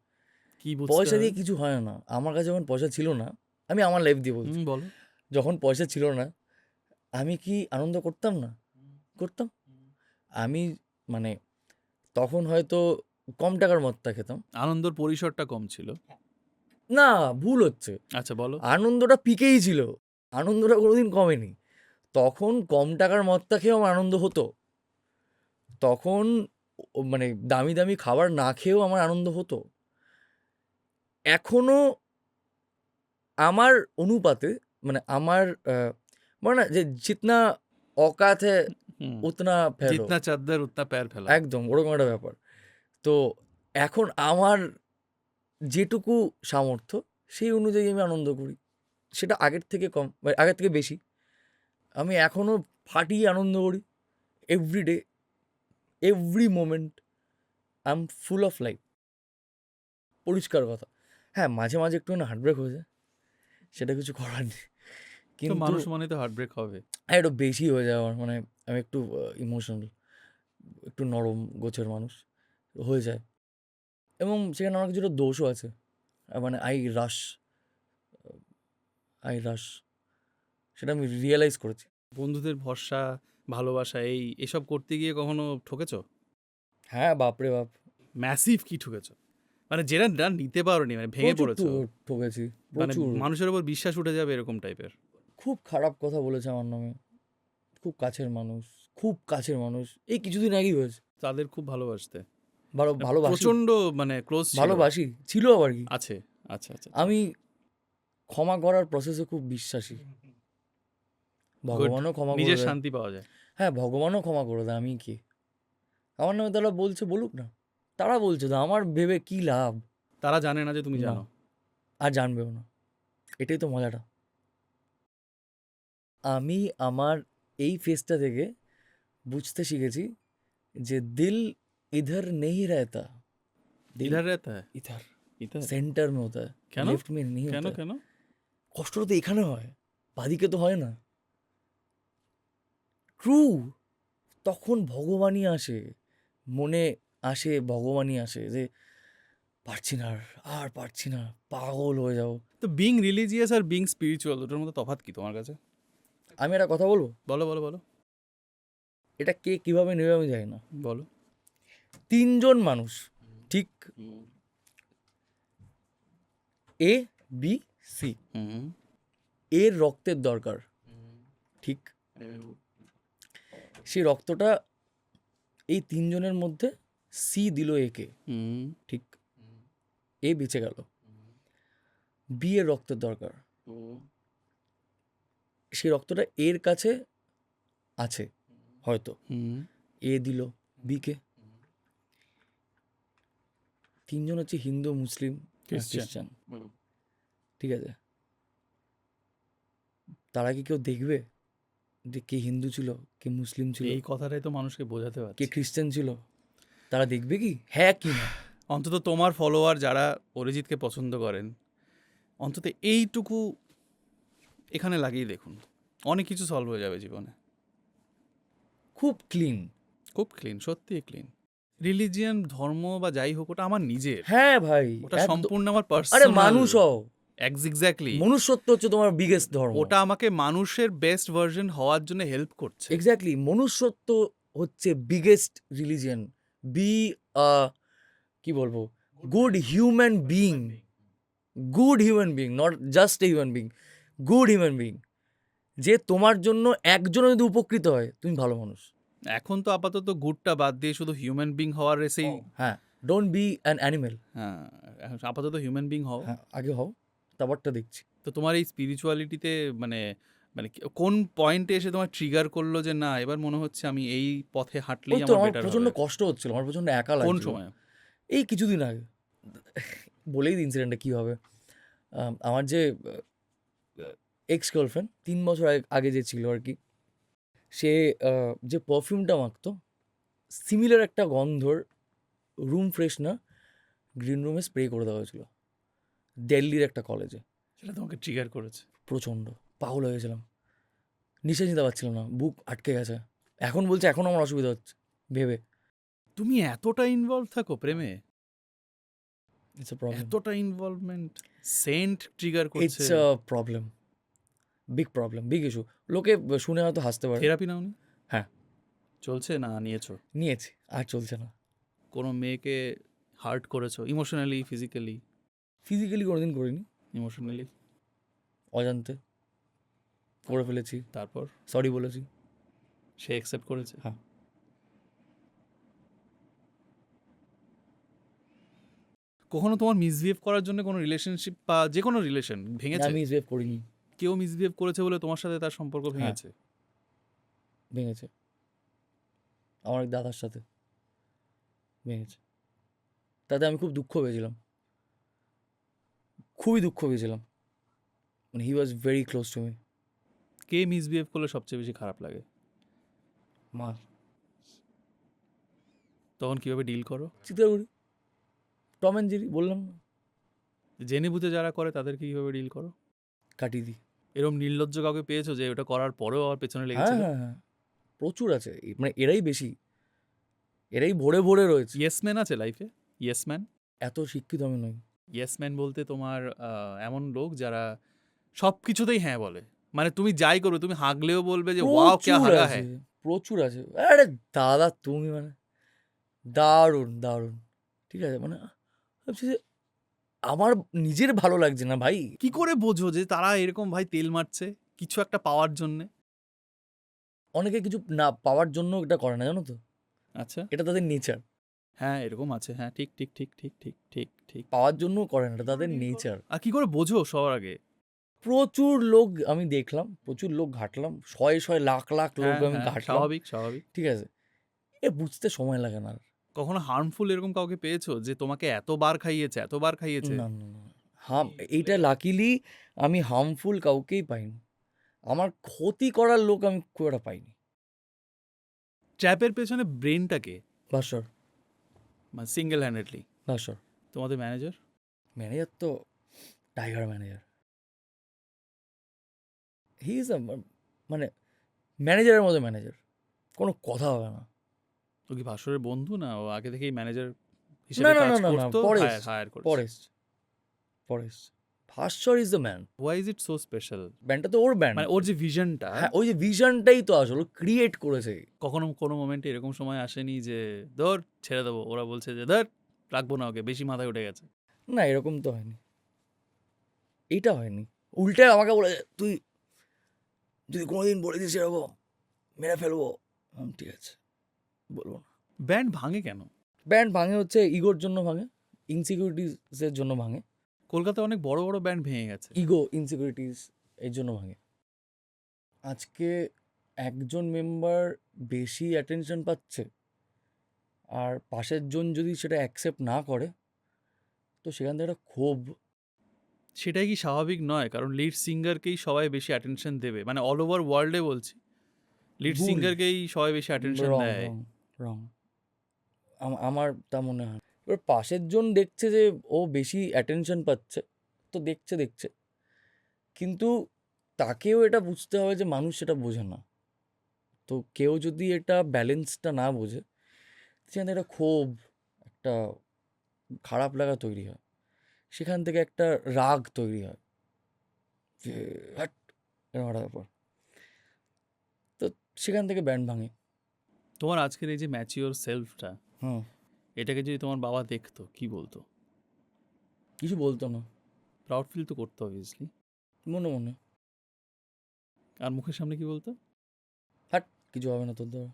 Speaker 2: কি বুঝতে
Speaker 1: পয়সা দিয়ে
Speaker 2: হবে?
Speaker 1: কিছু হয় না। আমার কাছে যখন পয়সা ছিল না, আমি আমার লাইফ দিয়ে বলছি,
Speaker 2: বলো।
Speaker 1: যখন পয়সা ছিল না আমি কি আনন্দ করতাম না? করতাম। আমি মানে তখন হয়তো কম টাকার মদটা খেতাম।
Speaker 2: আনন্দর পরিসরটা কম ছিল।
Speaker 1: না, ভুল হচ্ছে।
Speaker 2: আচ্ছা বলো।
Speaker 1: আনন্দটা পিকেই ছিল, আনন্দটা কোনোদিন কমেনি। তখন কম টাকার মদটা খেয়েও আমার আনন্দ হতো। তখন মানে দামি দামি খাবার না খেয়েও আমার আনন্দ হতো। এখনো আমার অনুপাতে, মানে আমার বলে না যে জিতনা অকাত হ্যায় উতনা ফেলো,
Speaker 2: জিতনা চাদ্দার উতনা প্যার ফেলা।
Speaker 1: একদম ওরকম একটা ব্যাপার। তো এখন আমার যেটুকু সামর্থ্য সেই অনুযায়ী আমি আনন্দ করি। সেটা আগের থেকে কম, আগের থেকে বেশি। আমি এখনও ফাটিয়ে আনন্দ করি। Every day, every moment I am full of life. পরিষ্কার কথা। হ্যাঁ, মাঝে মাঝে একটুখানি হার্টব্রেক হয়ে যায়, সেটা কিছু করার নেই।
Speaker 2: তো
Speaker 1: কিন্তু
Speaker 2: মানুষ মানে তো হার্টব্রেক হবে।
Speaker 1: একটু বেশি হয়ে যায় আমার, মানে আমি একটু ইমোশনাল, একটু নরম গোছের মানুষ হয়ে যায়, এবং সেখানে আমার কিছুটা দোষও আছে। মানে আই রাশ, সেটা আমি রিয়েলাইজ করেছি।
Speaker 2: বন্ধুদের ভরসা, ভালোবাসা এসব করতে গিয়ে কখনো ঠকেছো?
Speaker 1: হ্যাঁ, বাপরে বাপ,
Speaker 2: ম্যাসিভ কি ঠকেছো? মানে যেটা নিতে পারোনি, মানে ভেঙে
Speaker 1: প্রচুর
Speaker 2: পড়েছো,
Speaker 1: ঠকেছি,
Speaker 2: মানে
Speaker 1: প্রচুর।
Speaker 2: মানুষের উপর বিশ্বাস উঠে যাবে এরকম টাইপের?
Speaker 1: খুব খারাপ কথা বলেছে আমার নামে, খুব কাছের মানুষ, খুব কাছের মানুষ। এই কিছুদিন আগেই হয়েছে।
Speaker 2: তাদের খুব ভালোবাসতে?
Speaker 1: ভালোবাসি,
Speaker 2: প্রচন্ড মানে ক্লোজ ছিল?
Speaker 1: ভালোবাসি, ছিল আবার কি।
Speaker 2: আছে। আচ্ছা আচ্ছা।
Speaker 1: আমি ক্ষমা করার প্রসেসে খুব বিশ্বাসী। ভগবানও ক্ষমা করে
Speaker 2: নিজের
Speaker 1: দেয়।
Speaker 2: শান্তি পাওয়া যায়।
Speaker 1: হ্যাঁ, ভগবানও ক্ষমা করে দেয়। আমি কি, আমার নামে তারা বলছে বলুক না, তারা বলছে তো, আমার ভেবে কি লাভ?
Speaker 2: তারা জানে না যে তুমি
Speaker 1: না,
Speaker 2: জানো।
Speaker 1: আর জানবেও না, এটাই তো মজাটা। আমি আমার এই ফেজটা থেকে বুঝতে শিখেছি যে দিল इधर नहीं रहता, दिल
Speaker 2: ইধার রেতা হ্যায়?
Speaker 1: इधर
Speaker 2: ইধার?
Speaker 1: सेंटर में होता है,
Speaker 2: কেন?
Speaker 1: लेफ्ट में नहीं
Speaker 2: কেন
Speaker 1: होता है।
Speaker 2: কেন?
Speaker 1: কষ্টটা তো এখানে হয়, বাদিকে তো হয় না। ট্রু। তখন ভগবানই আসে, মনে আসে, ভগবানই আসে যে পারছি না, আর পারছি না, পাগল হয়ে যাও।
Speaker 2: তো being religious are being spiritual দুটোর মধ্যে তফাৎ কি তোমার কাছে?
Speaker 1: আমি একটা কথা বলবো,
Speaker 2: বলো বলো বলো
Speaker 1: এটা কে কিভাবে নেবে আমি জানি না।
Speaker 2: বলো।
Speaker 1: 3জন মানুষ, ঠিক, এ বি সি, এর রক্তের দরকার, ঠিক। সেই রক্তটা এই 3জনের মধ্যে সি দিল একে, ঠিক, এ বেঁচে গেল। বি এর রক্তের দরকার, সেই রক্তটা এর কাছে আছে হয়তো, এ দিল বিকে। 3জন হচ্ছে হিন্দু, মুসলিম,
Speaker 2: খ্রিস্টান।
Speaker 1: খ্রিস্টান, ঠিক আছে? তারা কি কেউ দেখবে যে কে হিন্দু ছিল, কে মুসলিম ছিল,
Speaker 2: এই কথাটাই তো মানুষকে বোঝাতে
Speaker 1: কে
Speaker 2: পারছি।
Speaker 1: খ্রিস্টান ছিল? তারা দেখবে কি? হ্যাঁ কি না?
Speaker 2: অন্তত তোমার ফলোয়ার যারা অরিজিৎকে পছন্দ করেন, অন্তত এইটুকু এখানে লাগিয়ে দেখুন, অনেক কিছু সলভ হয়ে যাবে জীবনে।
Speaker 1: খুব ক্লিন।
Speaker 2: খুব ক্লিন, সত্যি ক্লিন। রিলিজিয়ান, ধর্ম বা যাই হোক, ওটা আমার নিজের,
Speaker 1: হ্যাঁ ভাই,
Speaker 2: ওটা
Speaker 1: একদম।
Speaker 2: সম্পূর্ণ আমার
Speaker 1: আরে
Speaker 2: পার্সোনাল।
Speaker 1: মানুষ হও,
Speaker 2: এক্স্যাক্টলি,
Speaker 1: মনুষ্যত্ব হচ্ছে তোমার বিগেস্ট ধর্ম।
Speaker 2: ওটা আমাকে মানুষের বেস্ট ভার্সন হওয়ার জন্য হেল্প করছে।
Speaker 1: এক্স্যাক্টলি, মনুষ্যত্ব হচ্ছে বিগেস্ট রিলিজিয়ন। বি কি বলবো, good human being, good human being, not just a human being, good human being. যে তোমার জন্য একজনও যদি উপকৃত হয়, তুমি ভালো মানুষ।
Speaker 2: এখন তো আপাতত গুডটা বাদ দিয়ে শুধু হিউম্যান বিং হওয়ার রেসেই।
Speaker 1: হ্যাঁ, ডোন্ট বি অ্যান অ্যানিমেল।
Speaker 2: হ্যাঁ, এখন আপাতত হিউম্যান বিং হও।
Speaker 1: হ্যাঁ, আগে হও, তারপরটা দেখছি।
Speaker 2: তো তোমার এই স্পিরিচুয়ালিটিতে মানে মানে কোন পয়েন্টে এসে তোমার ট্রিগার করলো যে না, এবার মনে হচ্ছে আমি এই পথে হাঁটলেই
Speaker 1: ওই তো
Speaker 2: আমার
Speaker 1: আমার
Speaker 2: বেটার
Speaker 1: প্রচন্ড
Speaker 2: হবে?
Speaker 1: কষ্ট হচ্ছিল, আমার প্রচন্ড একা
Speaker 2: কোন
Speaker 1: লাগছিল।
Speaker 2: সময়?
Speaker 1: এই কিছুদিন আগে। বলেই দিই ইনসিডেন্টটা কী হবে। আমার যে এক্স গার্লফ্রেন্ড 3 বছর আগে যে ছিল আর কি, সে যে পারফিউমটা মাখতো, সিমিলার একটা গন্ধর রুম ফ্রেশনার গ্রিন রুমে স্প্রে করে দেওয়া হয়েছিল দিল্লির একটা কলেজে।
Speaker 2: সেটা তোমাকে ট্রিগার করেছে?
Speaker 1: প্রচণ্ড পাগল হয়ে গেছিলাম, নিঃশ্বাস নিতে পারছিলাম না, বুক আটকে গেছে। এখন বলছে এখন আমার অসুবিধা হচ্ছে ভেবে।
Speaker 2: তুমি এতটা ইনভলভ থাকো প্রেমে?
Speaker 1: ইটস আ প্রবলেম,
Speaker 2: এতটা ইনভলভমেন্ট? সেন্ট ট্রিগার করছে?
Speaker 1: It's a problem, big issue. লোকে শুনে হয়তো হাসতে পারে।
Speaker 2: থেরাপি নাওনি?
Speaker 1: হ্যাঁ।
Speaker 2: চলছে না নিয়েছো?
Speaker 1: নিয়েছি, আর চলছে না।
Speaker 2: কোনো মেয়েকে হার্ট করেছো ইমোশনালি, ফিজিক্যালি?
Speaker 1: ফিজিক্যালি কোনোদিন করিনি,
Speaker 2: ইমোশনালি?
Speaker 1: অজান্তে করে ফেলেছি,
Speaker 2: তারপর
Speaker 1: সরি বলেছি।
Speaker 2: সে অ্যাকসেপ্ট করেছে?
Speaker 1: হ্যাঁ।
Speaker 2: কখনো তোমার মিসবিহেভ করার জন্য কোনো রিলেশনশিপ বা যে কোনো রিলেশন ভেঙেছে?
Speaker 1: আমি মিসবিহেভ করিনি।
Speaker 2: কেউ মিসবিহেভ করেছে বলে তোমার সাথে তার সম্পর্ক ভেঙেছে?
Speaker 1: ভেঙেছে, আমার এক দাদার সাথে ভেঙেছে। তাতে আমি খুব দুঃখ পেয়েছিলাম, খুবই দুঃখ পেয়েছিলাম। মানে he was very close to me.
Speaker 2: কে মিসবিহেভ করলে সবচেয়ে বেশি খারাপ লাগে?
Speaker 1: মা।
Speaker 2: তখন কিভাবে ডিল করো?
Speaker 1: চিৎকার করি, টম অ্যান্ড জেরি বললাম না,
Speaker 2: জেনে বুঝে যারা করে তাদেরকে কিভাবে ডিল করো?
Speaker 1: কাটিয়ে দিই।
Speaker 2: এরকম নির্লজ্জ কাউকে পেয়েছো যে ওটা করার পরেও আবার পেছনে
Speaker 1: হ্যাঁ
Speaker 2: লেগেছিল?
Speaker 1: হ্যাঁ হ্যাঁ, প্রচুর আছে, মানে এরাই বেশি, এরাই ভরে ভরে রয়েছে।
Speaker 2: ইয়েস ম্যান আছে লাইফে? Yes man?
Speaker 1: এত শিক্ষিত আমি নই।
Speaker 2: ইয়েস ম্যান বলতে তোমার এমন লোক যারা সব কিছুতেই হ্যাঁ বলে, মানে তুমি যাই করবে, তুমি হাগলেও বলবে যে ওয়াও ক্যা
Speaker 1: প্রচুর
Speaker 2: হাগা
Speaker 1: আছে,
Speaker 2: হ্যাঁ।
Speaker 1: প্রচুর আছে। আরে দাদা তুমি মানে দারুণ দারুণ, ঠিক আছে, মানে ভাবছি যে আমার নিজের ভালো লাগছে না ভাই।
Speaker 2: কি করে বোঝো যে তারা এরকম ভাই তেল মারছে কিছু একটা পাওয়ার জন্যে?
Speaker 1: অনেকে কিছু না পাওয়ার জন্য এটা করে না, জানো তো,
Speaker 2: আচ্ছা,
Speaker 1: এটা তাদের নেচার।
Speaker 2: হ্যাঁ এরকম আছে, হ্যাঁ ঠিক ঠিক ঠিক ঠিক ঠিক ঠিক ঠিক।
Speaker 1: পাওয়ার জন্য করে না, এটা তাদের নেচার।
Speaker 2: আর কি করে বোঝো সবার আগে?
Speaker 1: প্রচুর লোক আমি দেখলাম, প্রচুর লোক ঘাটলাম, শয়ে শয়ে লাখ লাখ লোক
Speaker 2: হ্যাঁ
Speaker 1: আমি
Speaker 2: হ্যাঁ,
Speaker 1: ঘাটলাম,
Speaker 2: স্বাভাবিক স্বাভাবিক।
Speaker 1: ঠিক আছে, এ বুঝতে সময় লাগে না আর।
Speaker 2: কখনো হার্মফুল এরকম কাউকে পেয়েছো যে তোমাকে এতবার খাইয়েছে, এতবার খাইয়েছে?
Speaker 1: না না না, এইটা লাকিলি আমি হার্মফুল কাউকেই পাইনি, আমার ক্ষতি করার লোক আমি খুব একটা পাইনি।
Speaker 2: ট্র্যাপের পেছনে ব্রেনটাকে
Speaker 1: ভাস্বর,
Speaker 2: মানে সিঙ্গেল হ্যান্ডেডলি
Speaker 1: ভাস্বর।
Speaker 2: তোমাদের ম্যানেজার?
Speaker 1: ম্যানেজার তো টাইগার ম্যানেজার, হি ইজ মানে ম্যানেজারের মতো ম্যানেজার, কোনো কথা হবে না।
Speaker 2: ও কি ভাস্বরের বন্ধু, না ও আগে থেকেই ম্যানেজার
Speaker 1: না
Speaker 2: হিসেবে
Speaker 1: না
Speaker 2: কাজ
Speaker 1: না না না,
Speaker 2: করতো,
Speaker 1: পরে
Speaker 2: হায়ার করেছে?
Speaker 1: Paresh, Paresh, Bhaswar is the man.
Speaker 2: Why is it so special?
Speaker 1: ব্যান্ডটা তো ওর ব্যান্ড,
Speaker 2: মানে ওর যে ভিশনটা,
Speaker 1: হ্যাঁ ওই যে ভিশনটাই তো আসলে ক্রিয়েট করেছে।
Speaker 2: কখনো কোনো মোমেন্টে এরকম সময় আসেনি যে ধর ছেড়ে দেবো, ওরা বলছে যে ধর রাখবো না, ওকে বেশি মাথায় উঠে গেছে?
Speaker 1: না এরকম তো হয়নি, এইটা হয়নি। উল্টে আমাকে বলে তুই যদি কোনোদিন বলে দিস এরকম মেরে ফেলবো, ঠিক আছে বলবো না।
Speaker 2: ব্যান্ড ভাঙে কেন?
Speaker 1: ব্যান্ড ভাঙে হচ্ছে ইগোর জন্য ভাঙে, ইনসিকিউরিটিসের জন্য ভাঙে।
Speaker 2: কলকাতায় অনেক বড় বড় ব্যান্ড ভেঙে গেছে।
Speaker 1: ইগো ইনসিকিউরিটিস এর জন্য ভাঙে। আজকে একজন মেম্বার বেশি অ্যাটেনশন পাচ্ছে আর পাশের জন যদি সেটা অ্যাকসেপ্ট না করে, তো সেখান থেকে একটা ক্ষোভ
Speaker 2: সেটাই কি স্বাভাবিক নয়? কারণ লিড সিঙ্গারকেই সবাই বেশি অ্যাটেনশন দেবে, মানে অল ওভার ওয়ার্ল্ডে বলছি, লিড
Speaker 1: ভুল।
Speaker 2: সিঙ্গারকেই সবাই বেশি অ্যাটেনশন
Speaker 1: রং
Speaker 2: দেয়।
Speaker 1: রং রং আমার তা মনে হয়। এবার পাশের জন দেখছে যে ও বেশি অ্যাটেনশন পাচ্ছে, তো দেখছে দেখছে, কিন্তু তাকেও এটা বুঝতে হবে যে মানুষ সেটা বোঝে না। তো কেউ যদি এটা ব্যালেন্সটা না বোঝে, সেখান থেকে একটা ক্ষোভ, একটা খারাপ লাগা তৈরি হয়, সেখান থেকে একটা রাগ তৈরি হয় যে হাট, এরকম একটা ব্যাপার। তো সেখান থেকে ব্যান্ড ভাঙে।
Speaker 2: তোমার আজকের এই যে ম্যাচিওর সেলফটা,
Speaker 1: হুম,
Speaker 2: এটাকে যদি তোমার বাবা দেখতো কি বলতো?
Speaker 1: কিছু বলতো না,
Speaker 2: প্রাউড ফিল তো করতো অবভিয়াসলি।
Speaker 1: মনে মনে
Speaker 2: আর মুখের সামনে কি বলতো?
Speaker 1: হাট, কিছু হবে না তোর দ্বারা।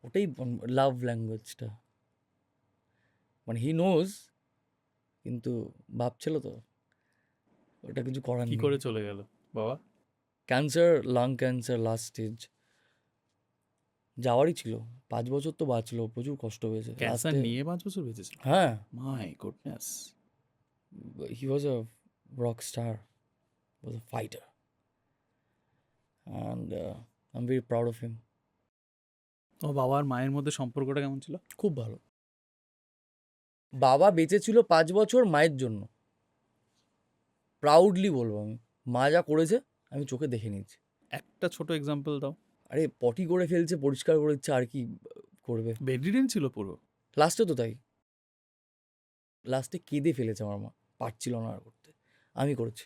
Speaker 1: ওটাই লাভ ল্যাঙ্গুয়েজটা, মানে হি নোজ, কিন্তু ভাবছিল তো, ওটা কিছু করার
Speaker 2: কি
Speaker 1: নেই।
Speaker 2: করে চলে গেল বাবা?
Speaker 1: Cancer, lung cancer last stage, যাওয়ারই ছিল। 5 বছর তো বাঁচলো, প্রচুর কষ্ট হয়েছে
Speaker 2: ক্যান্সার
Speaker 1: লাস্টে।
Speaker 2: নিয়ে 5 বছর বেঁচেছিল?
Speaker 1: হ্যাঁ,
Speaker 2: my goodness.
Speaker 1: He was a rock star, was a fighter, and I am very proud of him.
Speaker 2: তোমার বাবার মায়ের মধ্যে সম্পর্কটা কেমন ছিল?
Speaker 1: খুব ভালো। বাবা বেঁচে ছিল 5 বছর মায়ের জন্য, প্রাউডলি বলবো আমি। মা যা করেছে আমি চোখে দেখে নিয়েছি।
Speaker 2: একটা ছোট এক্সাম্পল দাও।
Speaker 1: আরে পটি করে ফেলছে, পরিষ্কার করে দিচ্ছে, আর কি করবে?
Speaker 2: বেডরিডেন ছিল পুরো?
Speaker 1: লাস্টে তো তাই, লাস্টে কেঁদে ফেলেছে আমার মা, পারছিল না আর করতে, আমি করেছি।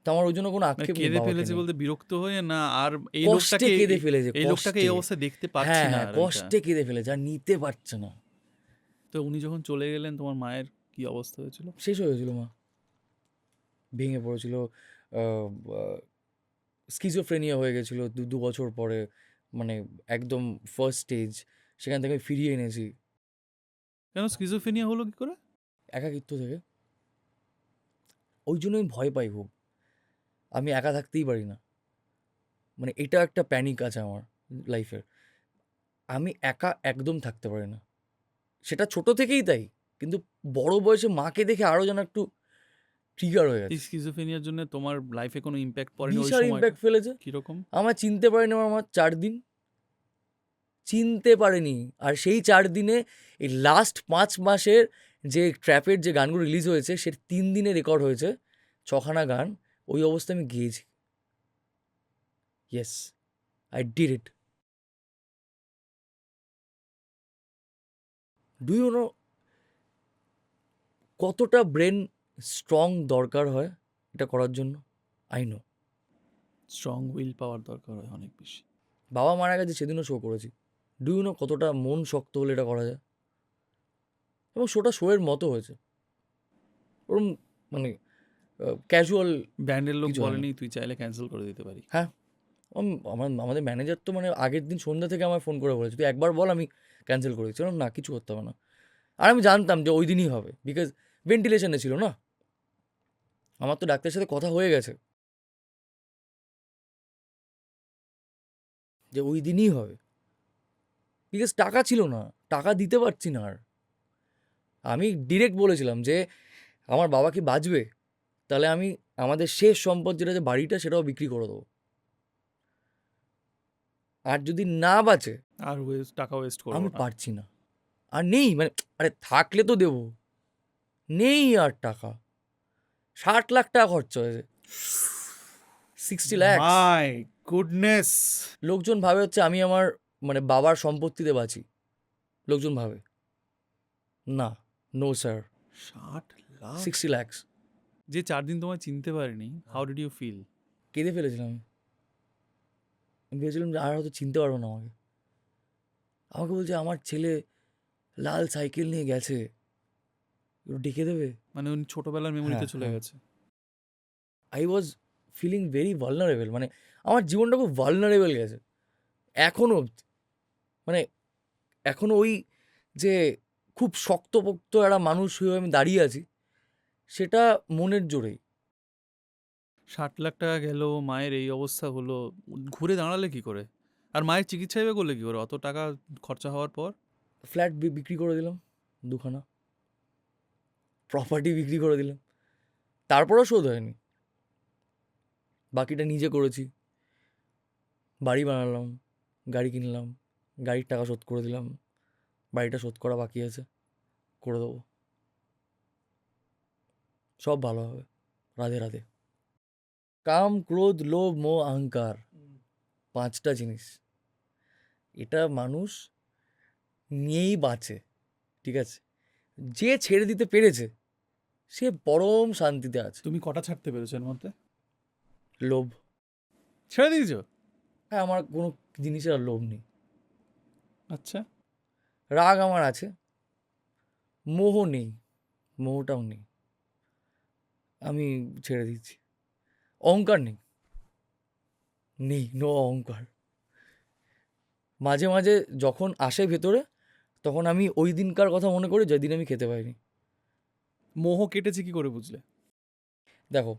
Speaker 1: তো আমার ওই জন্য কোনো
Speaker 2: মানে
Speaker 1: আক্ষেপ নেই
Speaker 2: কেঁদে
Speaker 1: বাবাকে
Speaker 2: ফেলেছে
Speaker 1: নিয়ে।
Speaker 2: বলতে বিরক্ত হয়ে না? আর এই
Speaker 1: কষ্টে
Speaker 2: লোকটাকে
Speaker 1: কেঁদে ফেলেছে,
Speaker 2: এই লোকটাকে এই
Speaker 1: কষ্টে।
Speaker 2: অবস্থায় দেখতে পারছি
Speaker 1: হ্যাঁ
Speaker 2: না
Speaker 1: হ্যাঁ,
Speaker 2: আর এটা।
Speaker 1: কষ্টে কেঁদে ফেলেছে, আর নিতে পারছে না।
Speaker 2: তো উনি যখন চলে গেলেন তোমার মায়ের কি অবস্থা হয়েছিল?
Speaker 1: শেষ হয়ে গেছিল মা, ভেঙে পড়েছিল, স্কিজোফ্রেনিয়া হয়ে গেছিলো 2 বছর পরে, মানে একদম ফার্স্ট স্টেজ, সেখান থেকে আমি ফিরিয়ে এনেছি
Speaker 2: কেন স্কিজোফ্রেনিয়া হলো কি করে?
Speaker 1: একাকিত্ব থেকে। ওই জন্য আমি ভয় পাই খুব, আমি একা থাকতেই পারি না, মানে এটা একটা প্যানিক আছে আমার লাইফের। আমি একা একদম থাকতে পারি না, সেটা ছোট থেকেই তাই, কিন্তু বড় বয়সে মাকে দেখে আরও যেন একটু ট্রিগার হয়ে
Speaker 2: এই
Speaker 1: গেছে।
Speaker 2: স্কিজোফ্রেনিয়ার জন্য তোমার লাইফে কোনো ইম্প্যাক্ট পড়েনি ওই
Speaker 1: বিশাল
Speaker 2: সময়টা?
Speaker 1: ইম্প্যাক্ট ফেলেছে।
Speaker 2: কিরকম?
Speaker 1: আমার চিনতে পারেনি আমার মা 4 দিন, চিনতে পারেনি। আর সেই 4 দিনে এই লাস্ট 5 মাসের যে ট্র্যাপের যে গানগুলো রিলিজ হয়েছে, সে 3 দিনে রেকর্ড হয়েছে 6খানা গান, ওই অবস্থায় আমি গেয়েছি। Yes, I did it. Do you know কতটা ব্রেন স্ট্রং দরকার হয় এটা করার জন্য? I know.
Speaker 2: Strong will power দরকার হয় অনেক বেশি।
Speaker 1: বাবা মারা গেছে সেদিনও শো করেছি। ডু ইউ নো কতটা মন শক্ত হলে এটা করা যায়? এবং শোটা শোয়ের মতো হয়েছে, ওরম মানে ক্যাজুয়াল
Speaker 2: ব্যান্ডের লোক
Speaker 1: কিছু হয়নি।
Speaker 2: বলেনি তুই চাইলে ক্যান্সেল করে দিতে পারি?
Speaker 1: হ্যাঁ, আমাদের ম্যানেজার তো মানে আগের দিন সন্ধ্যা থেকে আমার ফোন করে বলেছে, তুই একবার বল, আমি ক্যান্সেল করে দিচ্ছি। না, কিছু করতে হবে না। আর আমি জানতাম যে ওই দিনই হবে, বিকজ ভেন্টিলেশনে ছিল না, আমার তো ডাক্তারের সাথে কথা হয়ে গেছে যে ওই দিনই হবে, বিকজ টাকা ছিল না, টাকা দিতে পারছি না। আর আমি ডিরেক্ট বলেছিলাম যে আমার বাবা কি বাঁচবে, তাহলে আমি আমাদের শেষ সম্পদ যেটা যে বাড়িটা, সেটাও বিক্রি করে দেবো। আর যদি না বাঁচে,
Speaker 2: আর টাকা ওয়েস্ট করবো
Speaker 1: আমি
Speaker 2: না।
Speaker 1: পারছি না, আর নেই, মানে আরে থাকলে তো দেবো, নেই আর টাকা। 60 লাখ টাকা খরচা হয়েছে, 60 lakhs।
Speaker 2: My goodness.
Speaker 1: লোকজন ভাবে হচ্ছে আমি আমার মানে বাবার সম্পত্তিতে বাঁচি, লোকজন ভাবে। না, নো স্যার,
Speaker 2: 60 লাখ?
Speaker 1: 60 lakhs।
Speaker 2: যে 4 দিন তোমায় চিনতে পারেনি, হাউ ডিড ইউ ফিল?
Speaker 1: কেঁদে ফেলেছিলাম আমি। আমি ভেবেছিলাম যে আর হয়তো চিনতে পারবো না আমাকে। আমাকে বলছে আমার ছেলে লাল সাইকেল নিয়ে গেছে, একটু ডেকে দেবে?
Speaker 2: মানে উনি ছোটবেলার মেমোরিতে
Speaker 1: হ্যাঁ,
Speaker 2: চলে
Speaker 1: হ্যাঁ।
Speaker 2: গেছে।
Speaker 1: I was feeling very vulnerable, মানে আমার জীবনটা খুব ভালনারেবল গেছে এখনও অবধি। মানে এখনও ওই যে খুব শক্তপোক্ত একটা মানুষ হয়ে আমি দাঁড়িয়ে আছি, সেটা মনের জোরেই।
Speaker 2: 60 লাখ টাকা গেল, মায়ের এই অবস্থা হলো, ঘুরে দাঁড়ালে কি করে? আর মায়ের চিকিৎসা এবার করলে কি করে অত টাকা খরচা হওয়ার পর?
Speaker 1: ফ্ল্যাট বিক্রি করে দিলাম 2খানা। প্রপার্টি বিক্রি করে দিলাম, তারপরও শোধ হয়নি, বাকিটা নিজে করেছি। বাড়ি বানালাম, গাড়ি কিনলাম, গাড়ির টাকা শোধ করে দিলাম, বাড়িটা শোধ করা বাকি আছে, করে দেবো, সব ভালো হবে। রাধে রাধে। কাম, ক্রোধ, লোভ, মোহ, অহংকার, 5টা জিনিস, এটা মানুষ নিয়েই বাঁচে, ঠিক আছে? যে ছেড়ে দিতে পেরেছে সে পরম শান্তিতে আছে।
Speaker 2: তুমি কটা ছাড়তে পেরেছো এর মধ্যে?
Speaker 1: লোভ,
Speaker 2: ছেড়ে দিয়েছো?
Speaker 1: হ্যাঁ, আমার কোনো জিনিসের আর লোভ নেই।
Speaker 2: আচ্ছা।
Speaker 1: রাগ আমার আছে, মোহ নেই, মোহটাও নেই, আমি ছেড়ে দিচ্ছি। অহংকার নেই, নেই, নো অহংকার। মাঝে মাঝে যখন আসে ভেতরে, তখন আমি ওই দিনকার কথা মনে করি যেদিন আমি খেতে পাইনি।
Speaker 2: মোহ কেটেছে কি করে বুঝলে?
Speaker 1: দেখো,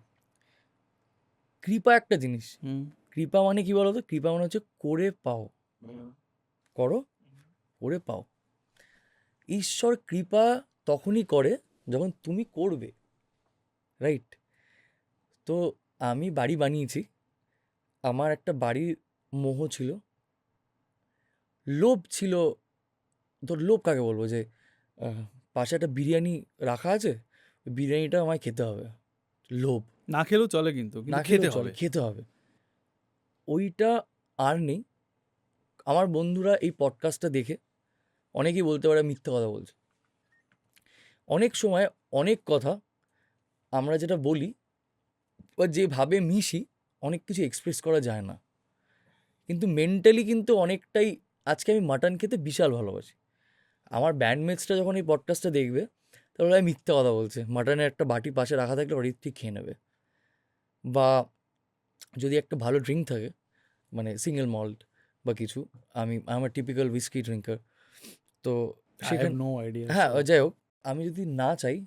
Speaker 1: কৃপা একটা জিনিস।
Speaker 2: হুম।
Speaker 1: কৃপা মানে কি বলতো? কৃপা মানে হচ্ছে করে পাও, করো, করে পাও। ঈশ্বর কৃপা তখনই করে যখন তুমি করবে, রাইট? তো আমি বাড়ি বানিয়েছি, আমার একটা বাড়ির মোহ ছিল, লোভ ছিল। তোর লোভ কাকে বলবো? যে আহ, পাশে একটা বিরিয়ানি রাখা আছে, ওই বিরিয়ানিটা আমায় খেতে হবে, লোভ।
Speaker 2: না খেলেও চলে, কিন্তু
Speaker 1: না
Speaker 2: খেতে
Speaker 1: খেলেও চলে,
Speaker 2: হবে।
Speaker 1: খেতে হবে। ওইটা আর নেই। আমার বন্ধুরা এই পডকাস্টটা দেখে অনেকেই বলতে পারে মিথ্যা কথা বলছে। অনেক সময় অনেক কথা আমরা যেটা বলি বা যেভাবে মিশি, অনেক কিছু এক্সপ্রেস করা যায় না, কিন্তু মেন্টালি কিন্তু অনেকটাই। আজকে আমি মাটন খেতে বিশাল ভালোবাসি। আমার ব্যান্ডমেটসটা যখন এই পডকাস্টটা দেখবে, তাহলে আমি মিথ্যা কথা বলছে, মাটনের একটা বাটি পাশে রাখা থাকলে ওর ঠিক খেয়ে নেবে। বা যদি একটা ভালো ড্রিঙ্ক থাকে, মানে সিঙ্গেল মল্ট বা কিছু, আমি আমার টিপিক্যাল উইস্কি ড্রিঙ্কার, তো
Speaker 2: আই হ্যাভ
Speaker 1: সেখানে,
Speaker 2: নো আইডিয়া।
Speaker 1: হ্যাঁ, যাই হোক, আমি যদি না চাই,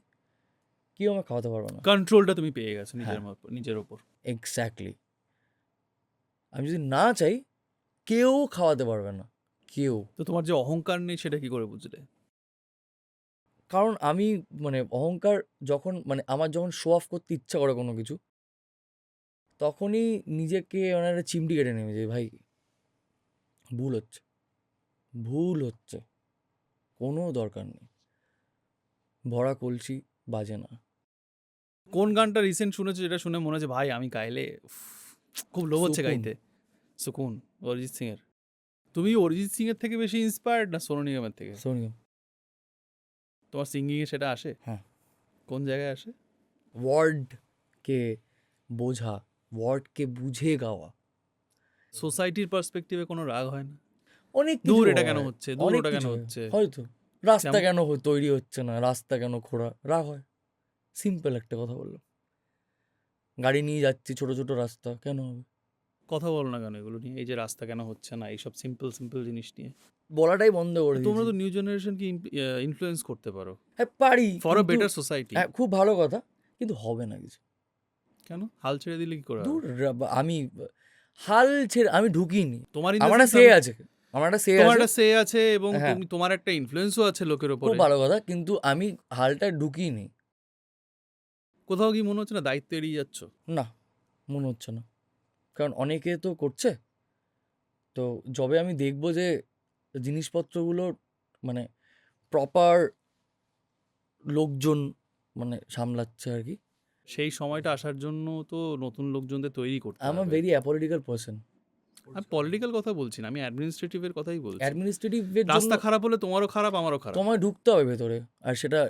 Speaker 1: কেউ আমাকে খাওয়াতে পারবে না।
Speaker 2: কন্ট্রোলটা তুমি পেয়ে গেছো
Speaker 1: হ্যাঁ,
Speaker 2: নিজের ওপর।
Speaker 1: এক্স্যাক্টলি। আমি যদি না চাই, কেউ খাওয়াতে পারবে না, কেউ।
Speaker 2: তো তোমার যে অহংকার নেই সেটা কি করে বুঝলে?
Speaker 1: কারণ আমি, মানে অহংকার যখন, মানে আমার যখন শো অফ করতে ইচ্ছা করে কোনো কিছু, তখনই নিজেকে মানে একটা চিমটি কেটে নেবে যে ভাই ভুল হচ্ছে, ভুল হচ্ছে, কোনো দরকার নেই, ভরা কলসি বাজে না।
Speaker 2: কোন গানটা রিসেন্ট শুনেছো যেটা শুনে মনে হচ্ছে ভাই আমি গাইলে উফ, খুব লোভ হচ্ছে
Speaker 1: সুকুন।
Speaker 2: গাইতে? সুকুন, অরিজিৎ সিং এর। তুমি অরিজিৎ সিং এর থেকে বেশি ইন্সপায়ার্ড না সোনু নিগমের থেকে?
Speaker 1: সোনিয়া।
Speaker 2: তোমার সিঙ্গিং এ সেটা আসে?
Speaker 1: হ্যাঁ।
Speaker 2: কোন জায়গায় আসে?
Speaker 1: ওয়ার্ডকে বোঝা, ওয়ার্ডকে বুঝে গাওয়া,
Speaker 2: সোসাইটির পার্সপেক্টিভে কোনো রাগ হয় না?
Speaker 1: অনেক কিছু
Speaker 2: দূর এটা কেন
Speaker 1: হয়,
Speaker 2: হচ্ছে, দূর
Speaker 1: অনেক
Speaker 2: ওটা কেন
Speaker 1: কিছু হয়।
Speaker 2: হচ্ছে?
Speaker 1: হয়তো রাস্তা
Speaker 2: যেমন?
Speaker 1: কেন তৈরি হচ্ছে না, রাস্তা কেন খোঁড়া, রাগ হয়। সিম্পল একটা কথা বললাম, গাড়ি নিয়ে যাচ্ছি ছোট ছোট রাস্তা, কেন হবে?
Speaker 2: কথা বলো না কেন এগুলো নিয়ে? এই যে রাস্তা কেন হচ্ছে না, এইসব সিম্পল সিম্পল জিনিস নিয়ে।
Speaker 1: বলাটাই বন্ধ করে
Speaker 2: তোমরা
Speaker 1: দিয়েছি।
Speaker 2: তো নিউ জেনারেশনকে ইনফ্লুয়েন্স করতে পারো
Speaker 1: হ্যাঁ পারি,
Speaker 2: ফর আ
Speaker 1: কিন্তু
Speaker 2: বেটার সোসাইটি।
Speaker 1: হ্যাঁ, খুব ভালো কথা, কিন্তু হবে না কিছু।
Speaker 2: কেন? হাল ছেড়ে দিলে কি করে
Speaker 1: দূর,
Speaker 2: হবে?
Speaker 1: আমি হাল ছেড়ে আমি ঢুকিনি।
Speaker 2: তোমার ইন দ্য
Speaker 1: আমার একটা
Speaker 2: সেন্স
Speaker 1: সে আছে, আমার একটা সে
Speaker 2: তোমার
Speaker 1: আছে।
Speaker 2: একটা সে আছে এবং
Speaker 1: হ্যাঁ,
Speaker 2: তোমার একটা ইনফ্লুয়েন্সও আছে লোকের
Speaker 1: খুব
Speaker 2: ওপরে।
Speaker 1: ভালো কথা, কিন্তু আমি হালটা ঢুকিনি।
Speaker 2: কোথাও কি মনে হচ্ছে না দায়িত্ব এড়িয়ে যাচ্ছ?
Speaker 1: না, মনে হচ্ছে না, কারণ অনেকে তো করছে। তো যবে আমি দেখবো যে জিনিসপত্রগুলো, মানে প্রপার লোকজন মানে সামলাচ্ছে আর কি।
Speaker 2: সেই সময়টা আসার জন্য তো নতুন লোকজনদের তৈরি করতে
Speaker 1: আই এম আ
Speaker 2: হবে।
Speaker 1: Very apolitical person.
Speaker 2: আমি পলিটিক্যাল কথা বলছি না, আমি অ্যাডমিনিস্ট্রেটিভের কথাই বলছি।
Speaker 1: অ্যাডমিনিস্ট্রেটিভের জন্য
Speaker 2: রাস্তা খারাপ হলে তোমারও খারাপ, আমারও খারাপ।
Speaker 1: তোমায় ঢুকতে হবে ভেতরে, আর সেটা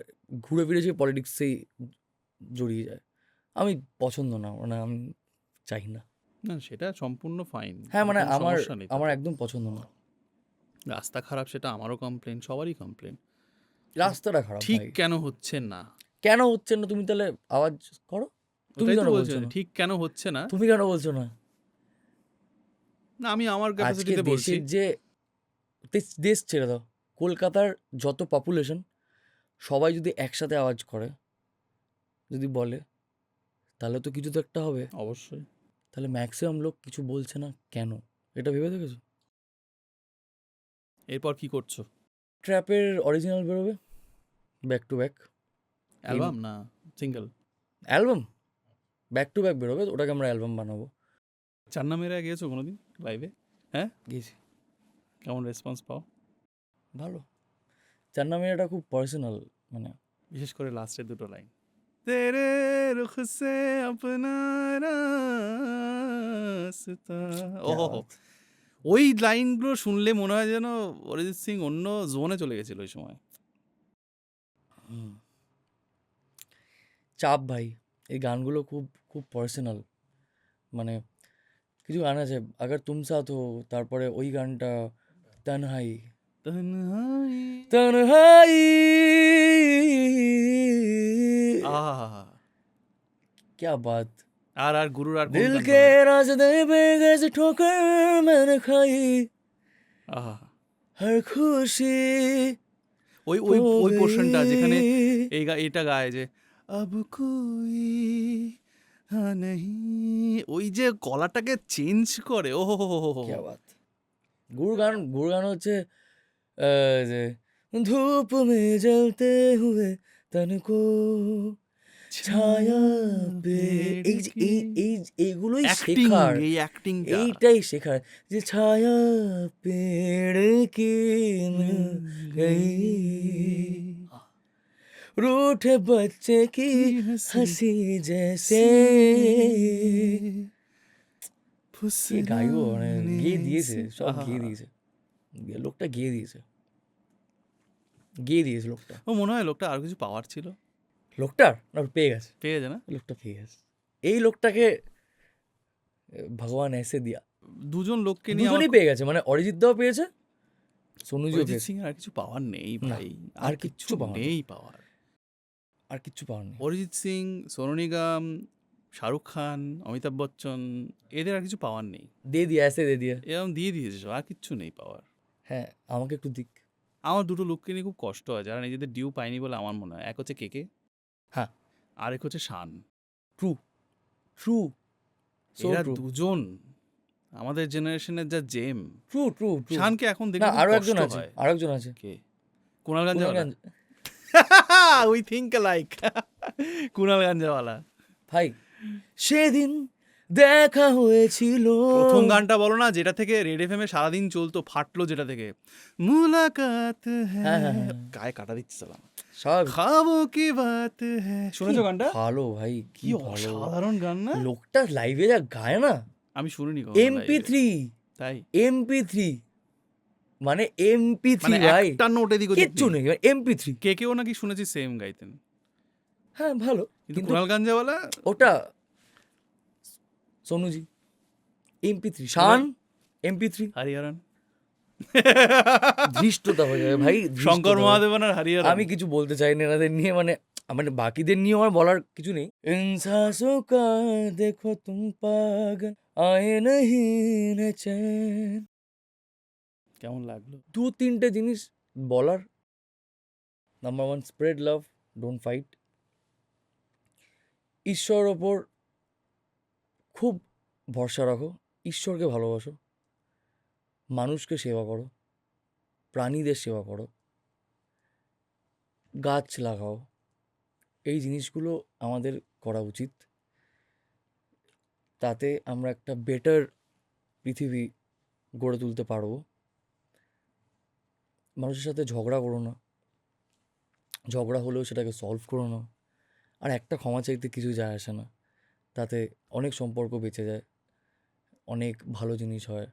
Speaker 1: ঘুরে ফিরে সেই পলিটিক্সেই জড়িয়ে যায়। আমি পছন্দ না, মানে আমি চাই না।
Speaker 2: না সেটা সম্পূর্ণ ফাইন,
Speaker 1: হ্যাঁ, মানে
Speaker 2: কোনো
Speaker 1: আমার
Speaker 2: সমস্যা নেই
Speaker 1: আমার
Speaker 2: তাতে।
Speaker 1: একদম পছন্দ না।
Speaker 2: রাস্তা খারাপ সেটা আমারও কমপ্লেন, সবারই কমপ্লেন।
Speaker 1: রাস্তাটা খারাপ
Speaker 2: ঠিক
Speaker 1: ভাই।
Speaker 2: কেন হচ্ছে না?
Speaker 1: কেন হচ্ছে না? তুমি তাহলে আওয়াজ করো। তুমি
Speaker 2: ওটাই তো
Speaker 1: কেন
Speaker 2: বলছি,
Speaker 1: বলছো না?
Speaker 2: ঠিক কেন হচ্ছে না?
Speaker 1: তুমি কেন বলছো না?
Speaker 2: না আমি আমার
Speaker 1: আজকে
Speaker 2: ক্যাপাসিটিতে বলছি।
Speaker 1: দেশের যে দেশ ছেড়ে দাও, কলকাতার যত পপুলেশন, সবাই যদি একসাথে আওয়াজ করে, যদি বলে, তাহলে তো কিছু তো একটা হবে।
Speaker 2: অবশ্যই।
Speaker 1: তাহলে ম্যাক্সিমাম লোক কিছু বলছে না কেন? এটা ভেবে দেখেছো?
Speaker 2: এরপর কি করছো?
Speaker 1: ট্র্যাপের অরিজিনাল বেরোবে, ব্যাক টু ব্যাক।
Speaker 2: অ্যালবাম না single?
Speaker 1: Album back to back বেরোবে, ওটাকে আমরা অ্যালবাম বানাবো।
Speaker 2: চান্না মেরা গিয়েছো কোনোদিন লাইভে? হ্যাঁ,
Speaker 1: গেছি,
Speaker 2: কেমন রেসপন্স পাও?
Speaker 1: ভালো। চান্না মেয়েটা খুব পার্সোনাল, মানে
Speaker 2: বিশেষ করে লাস্টের দুটো লাইন, তেরে রুখ সে আপনা রাস্তা, ও
Speaker 1: क्या बात।
Speaker 2: ওই লাইনগুলো শুনলে মনে হয় যেন অরিজিৎ সিং অন্য জোনে চলে গেছিল ওই সময়।
Speaker 1: হুম। চাপ ভাই, এই গানগুলো খুব খুব পার্সোনাল। মানে কিছু গান আছে, আগার তুম সাথ হো, তারপরে ওই গানটা তনহাই,
Speaker 2: তন্হাই,
Speaker 1: তনহাই,
Speaker 2: আহা,
Speaker 1: क्या बात।
Speaker 2: আর আর গুরুর আর কোন
Speaker 1: दिल
Speaker 2: গান
Speaker 1: के
Speaker 2: ভালো?
Speaker 1: रास्ते पे कैसे ठोकर मैंने खाई,
Speaker 2: আহা,
Speaker 1: हर खुशी
Speaker 2: ওই ওই
Speaker 1: खो
Speaker 2: ওই পোর্শনটা যেখানে
Speaker 1: गई।
Speaker 2: এটা গায় যে আব কোই হ্যাঁ নেহি, ওই যে গলাটাকে চেঞ্জ করে, ও হো হো হো হো।
Speaker 1: क्या बात। गुरु गान হচ্ছে যে धूप में जलते हुए तन को ছায়া পে, এই যে এইগুলোই
Speaker 2: অ্যাক্টিং,
Speaker 1: শেখার,
Speaker 2: এই অ্যাক্টিংটা
Speaker 1: এইটাই শেখার যে ছায়া পেড় কি মিল গই, रूठे बच्चे की हंसी जैसे। কে গাইবো, মানে গিয়ে দিয়েছে, সব গিয়ে দিয়েছে, লোকটা গিয়ে দিয়েছে, গিয়ে দিয়েছে লোকটা।
Speaker 2: ও মনে হয় লোকটা আর কিছু পাওয়ার ছিল,
Speaker 1: লোকটার না, ওর পেয়ে গেছে,
Speaker 2: পেয়ে গেছে না?
Speaker 1: লোকটা পেয়ে গেছে। এই লোকটাকে ভগবান এসে দিয়া,
Speaker 2: দুজন লোককে নিয়ে আমার
Speaker 1: দুজনেই পেয়ে গেছে, মানে অরিজিৎ দাও পেয়েছে, সোনুজিও
Speaker 2: অরিজিৎ
Speaker 1: পেয়েছে,
Speaker 2: সিং আর কিছু পাওয়ার নেই
Speaker 1: না,
Speaker 2: ভাই,
Speaker 1: আর
Speaker 2: আর
Speaker 1: কিচ্ছু
Speaker 2: কিচ্ছু
Speaker 1: পাওয়ার নেই।
Speaker 2: নেই পাওয়ার।
Speaker 1: আর কিচ্ছু পাওয়ার নেই।
Speaker 2: অরিজিৎ সিং, সোনু নিগম, শাহরুখ খান, অমিতাভ বচ্চন, এদের আর কিছু পাওয়ার নেই,
Speaker 1: দিয়ে দিয়ে এসে দিয়ে দিয়ে,
Speaker 2: এরকম দিয়ে দিয়েছে সব, আর কিচ্ছু নেই পাওয়ার।
Speaker 1: হ্যাঁ আমাকে একটু দিক।
Speaker 2: আমার দুটো লোককে নিয়ে খুব কষ্ট হয়, যারা নিজেদের ডিউ পায়নি বলে আমার মনে হয়। এক হচ্ছে কেকে,
Speaker 1: হ্যাঁ,
Speaker 2: আর এক হচ্ছে শান।
Speaker 1: ট্রু ট্রু, সো
Speaker 2: এরা
Speaker 1: ট্রু,
Speaker 2: দুজন আমাদের জেনারেশনের যা জেম।
Speaker 1: True true true.
Speaker 2: শানকে এখন
Speaker 1: না,
Speaker 2: দেখলে খুব
Speaker 1: আরো
Speaker 2: কষ্ট
Speaker 1: একজন আছে,
Speaker 2: হয়।
Speaker 1: আরো একজন আছে,
Speaker 2: কে? কুণাল
Speaker 1: কুনাল
Speaker 2: গাঞ্জাওয়ালা।
Speaker 1: গাঞ্জ।
Speaker 2: We think like Kunal Ganjawala.
Speaker 1: ভাই সেদিন দেখা হয়েছিল,
Speaker 2: প্রথম গানটা বলো না, যেটা থেকে রেড এফএম এ সারাদিন চলতো, ফাটলো যেটা থেকে, মুলাকাত
Speaker 1: হ্যাঁ, হ্যাঁ,
Speaker 2: হ্যাঁ,
Speaker 1: হ্যাঁ।
Speaker 2: গায়ে কাটা দিচ্ছে সালাম,
Speaker 1: সব
Speaker 2: খাবো কি বাত হ্যাঁ। শুনেছো
Speaker 1: কি
Speaker 2: গানটা?
Speaker 1: ভালো ভাই, কি
Speaker 2: কি
Speaker 1: ভালো
Speaker 2: অসাধারণ গান না?
Speaker 1: লোকটা, লাইভে যা গায় না,
Speaker 2: আমি শুনিনি
Speaker 1: MP3,
Speaker 2: তাই
Speaker 1: MP3, মানে MP3
Speaker 2: মানে
Speaker 1: ভাই,
Speaker 2: একটা নোট এদিক ওদিক
Speaker 1: কিচ্ছু
Speaker 2: নেই।
Speaker 1: নেই, MP3।
Speaker 2: কে কেও নাকি শুনেছি সেম গাইতেন,
Speaker 1: হ্যাঁ ভালো,
Speaker 2: কিন্তু
Speaker 1: কিন্তু
Speaker 2: কুণাল গাঞ্জাওয়ালা
Speaker 1: ওটা সোনুজি MP3, শান MP3,
Speaker 2: হরিহরন,
Speaker 1: ধৃষ্টতা হয়ে যাবে ভাই,
Speaker 2: শঙ্কর
Speaker 1: ধৃষ্টতা হয়ে-
Speaker 2: মহাদেবন আর হরিহরন।
Speaker 1: আমি কিছু বলতে চাই না এনাদের নিয়ে, মানে মানে বাকিদের নিয়ে আমার বলার কিছু নেই। ইনসাসোं का देखो तुम पागल आए नहीं न चैन,
Speaker 2: কেমন লাগলো?
Speaker 1: দু তিনটে জিনিস বলার। Number 1, spread love, don't fight. ঈশ্বর ওপর খুব ভরসা রাখো, ঈশ্বরকে ভালোবাসো, মানুষকে সেবা করো, প্রাণীদের সেবা করো, গাছ লাগাও, এই জিনিসগুলো আমাদের করা উচিত। তাতে আমরা একটা বেটার পৃথিবী গড়ে তুলতে পারবো। মানুষের সাথে ঝগড়া করো না, ঝগড়া হলেও সেটাকে সলভ করো না। আর একটা ক্ষমা চাইতে কিছু যায় আসে না, তাতে অনেক সম্পর্ক বেঁচে যায়, অনেক ভালো জিনিস হয়।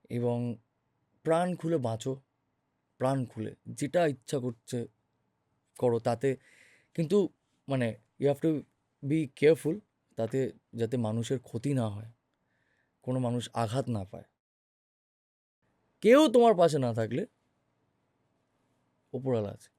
Speaker 1: এবং প্রাণ খুলে বাঁচো, প্রাণ খুলে যেটা ইচ্ছা করছে করো, তাতে কিন্তু মানে you have to be careful, তাতে যাতে মানুষের ক্ষতি না হয়, কোনো মানুষ আঘাত না পায়। কেউ তোমার পাশে না থাকলে ওপরওয়ালা আছে।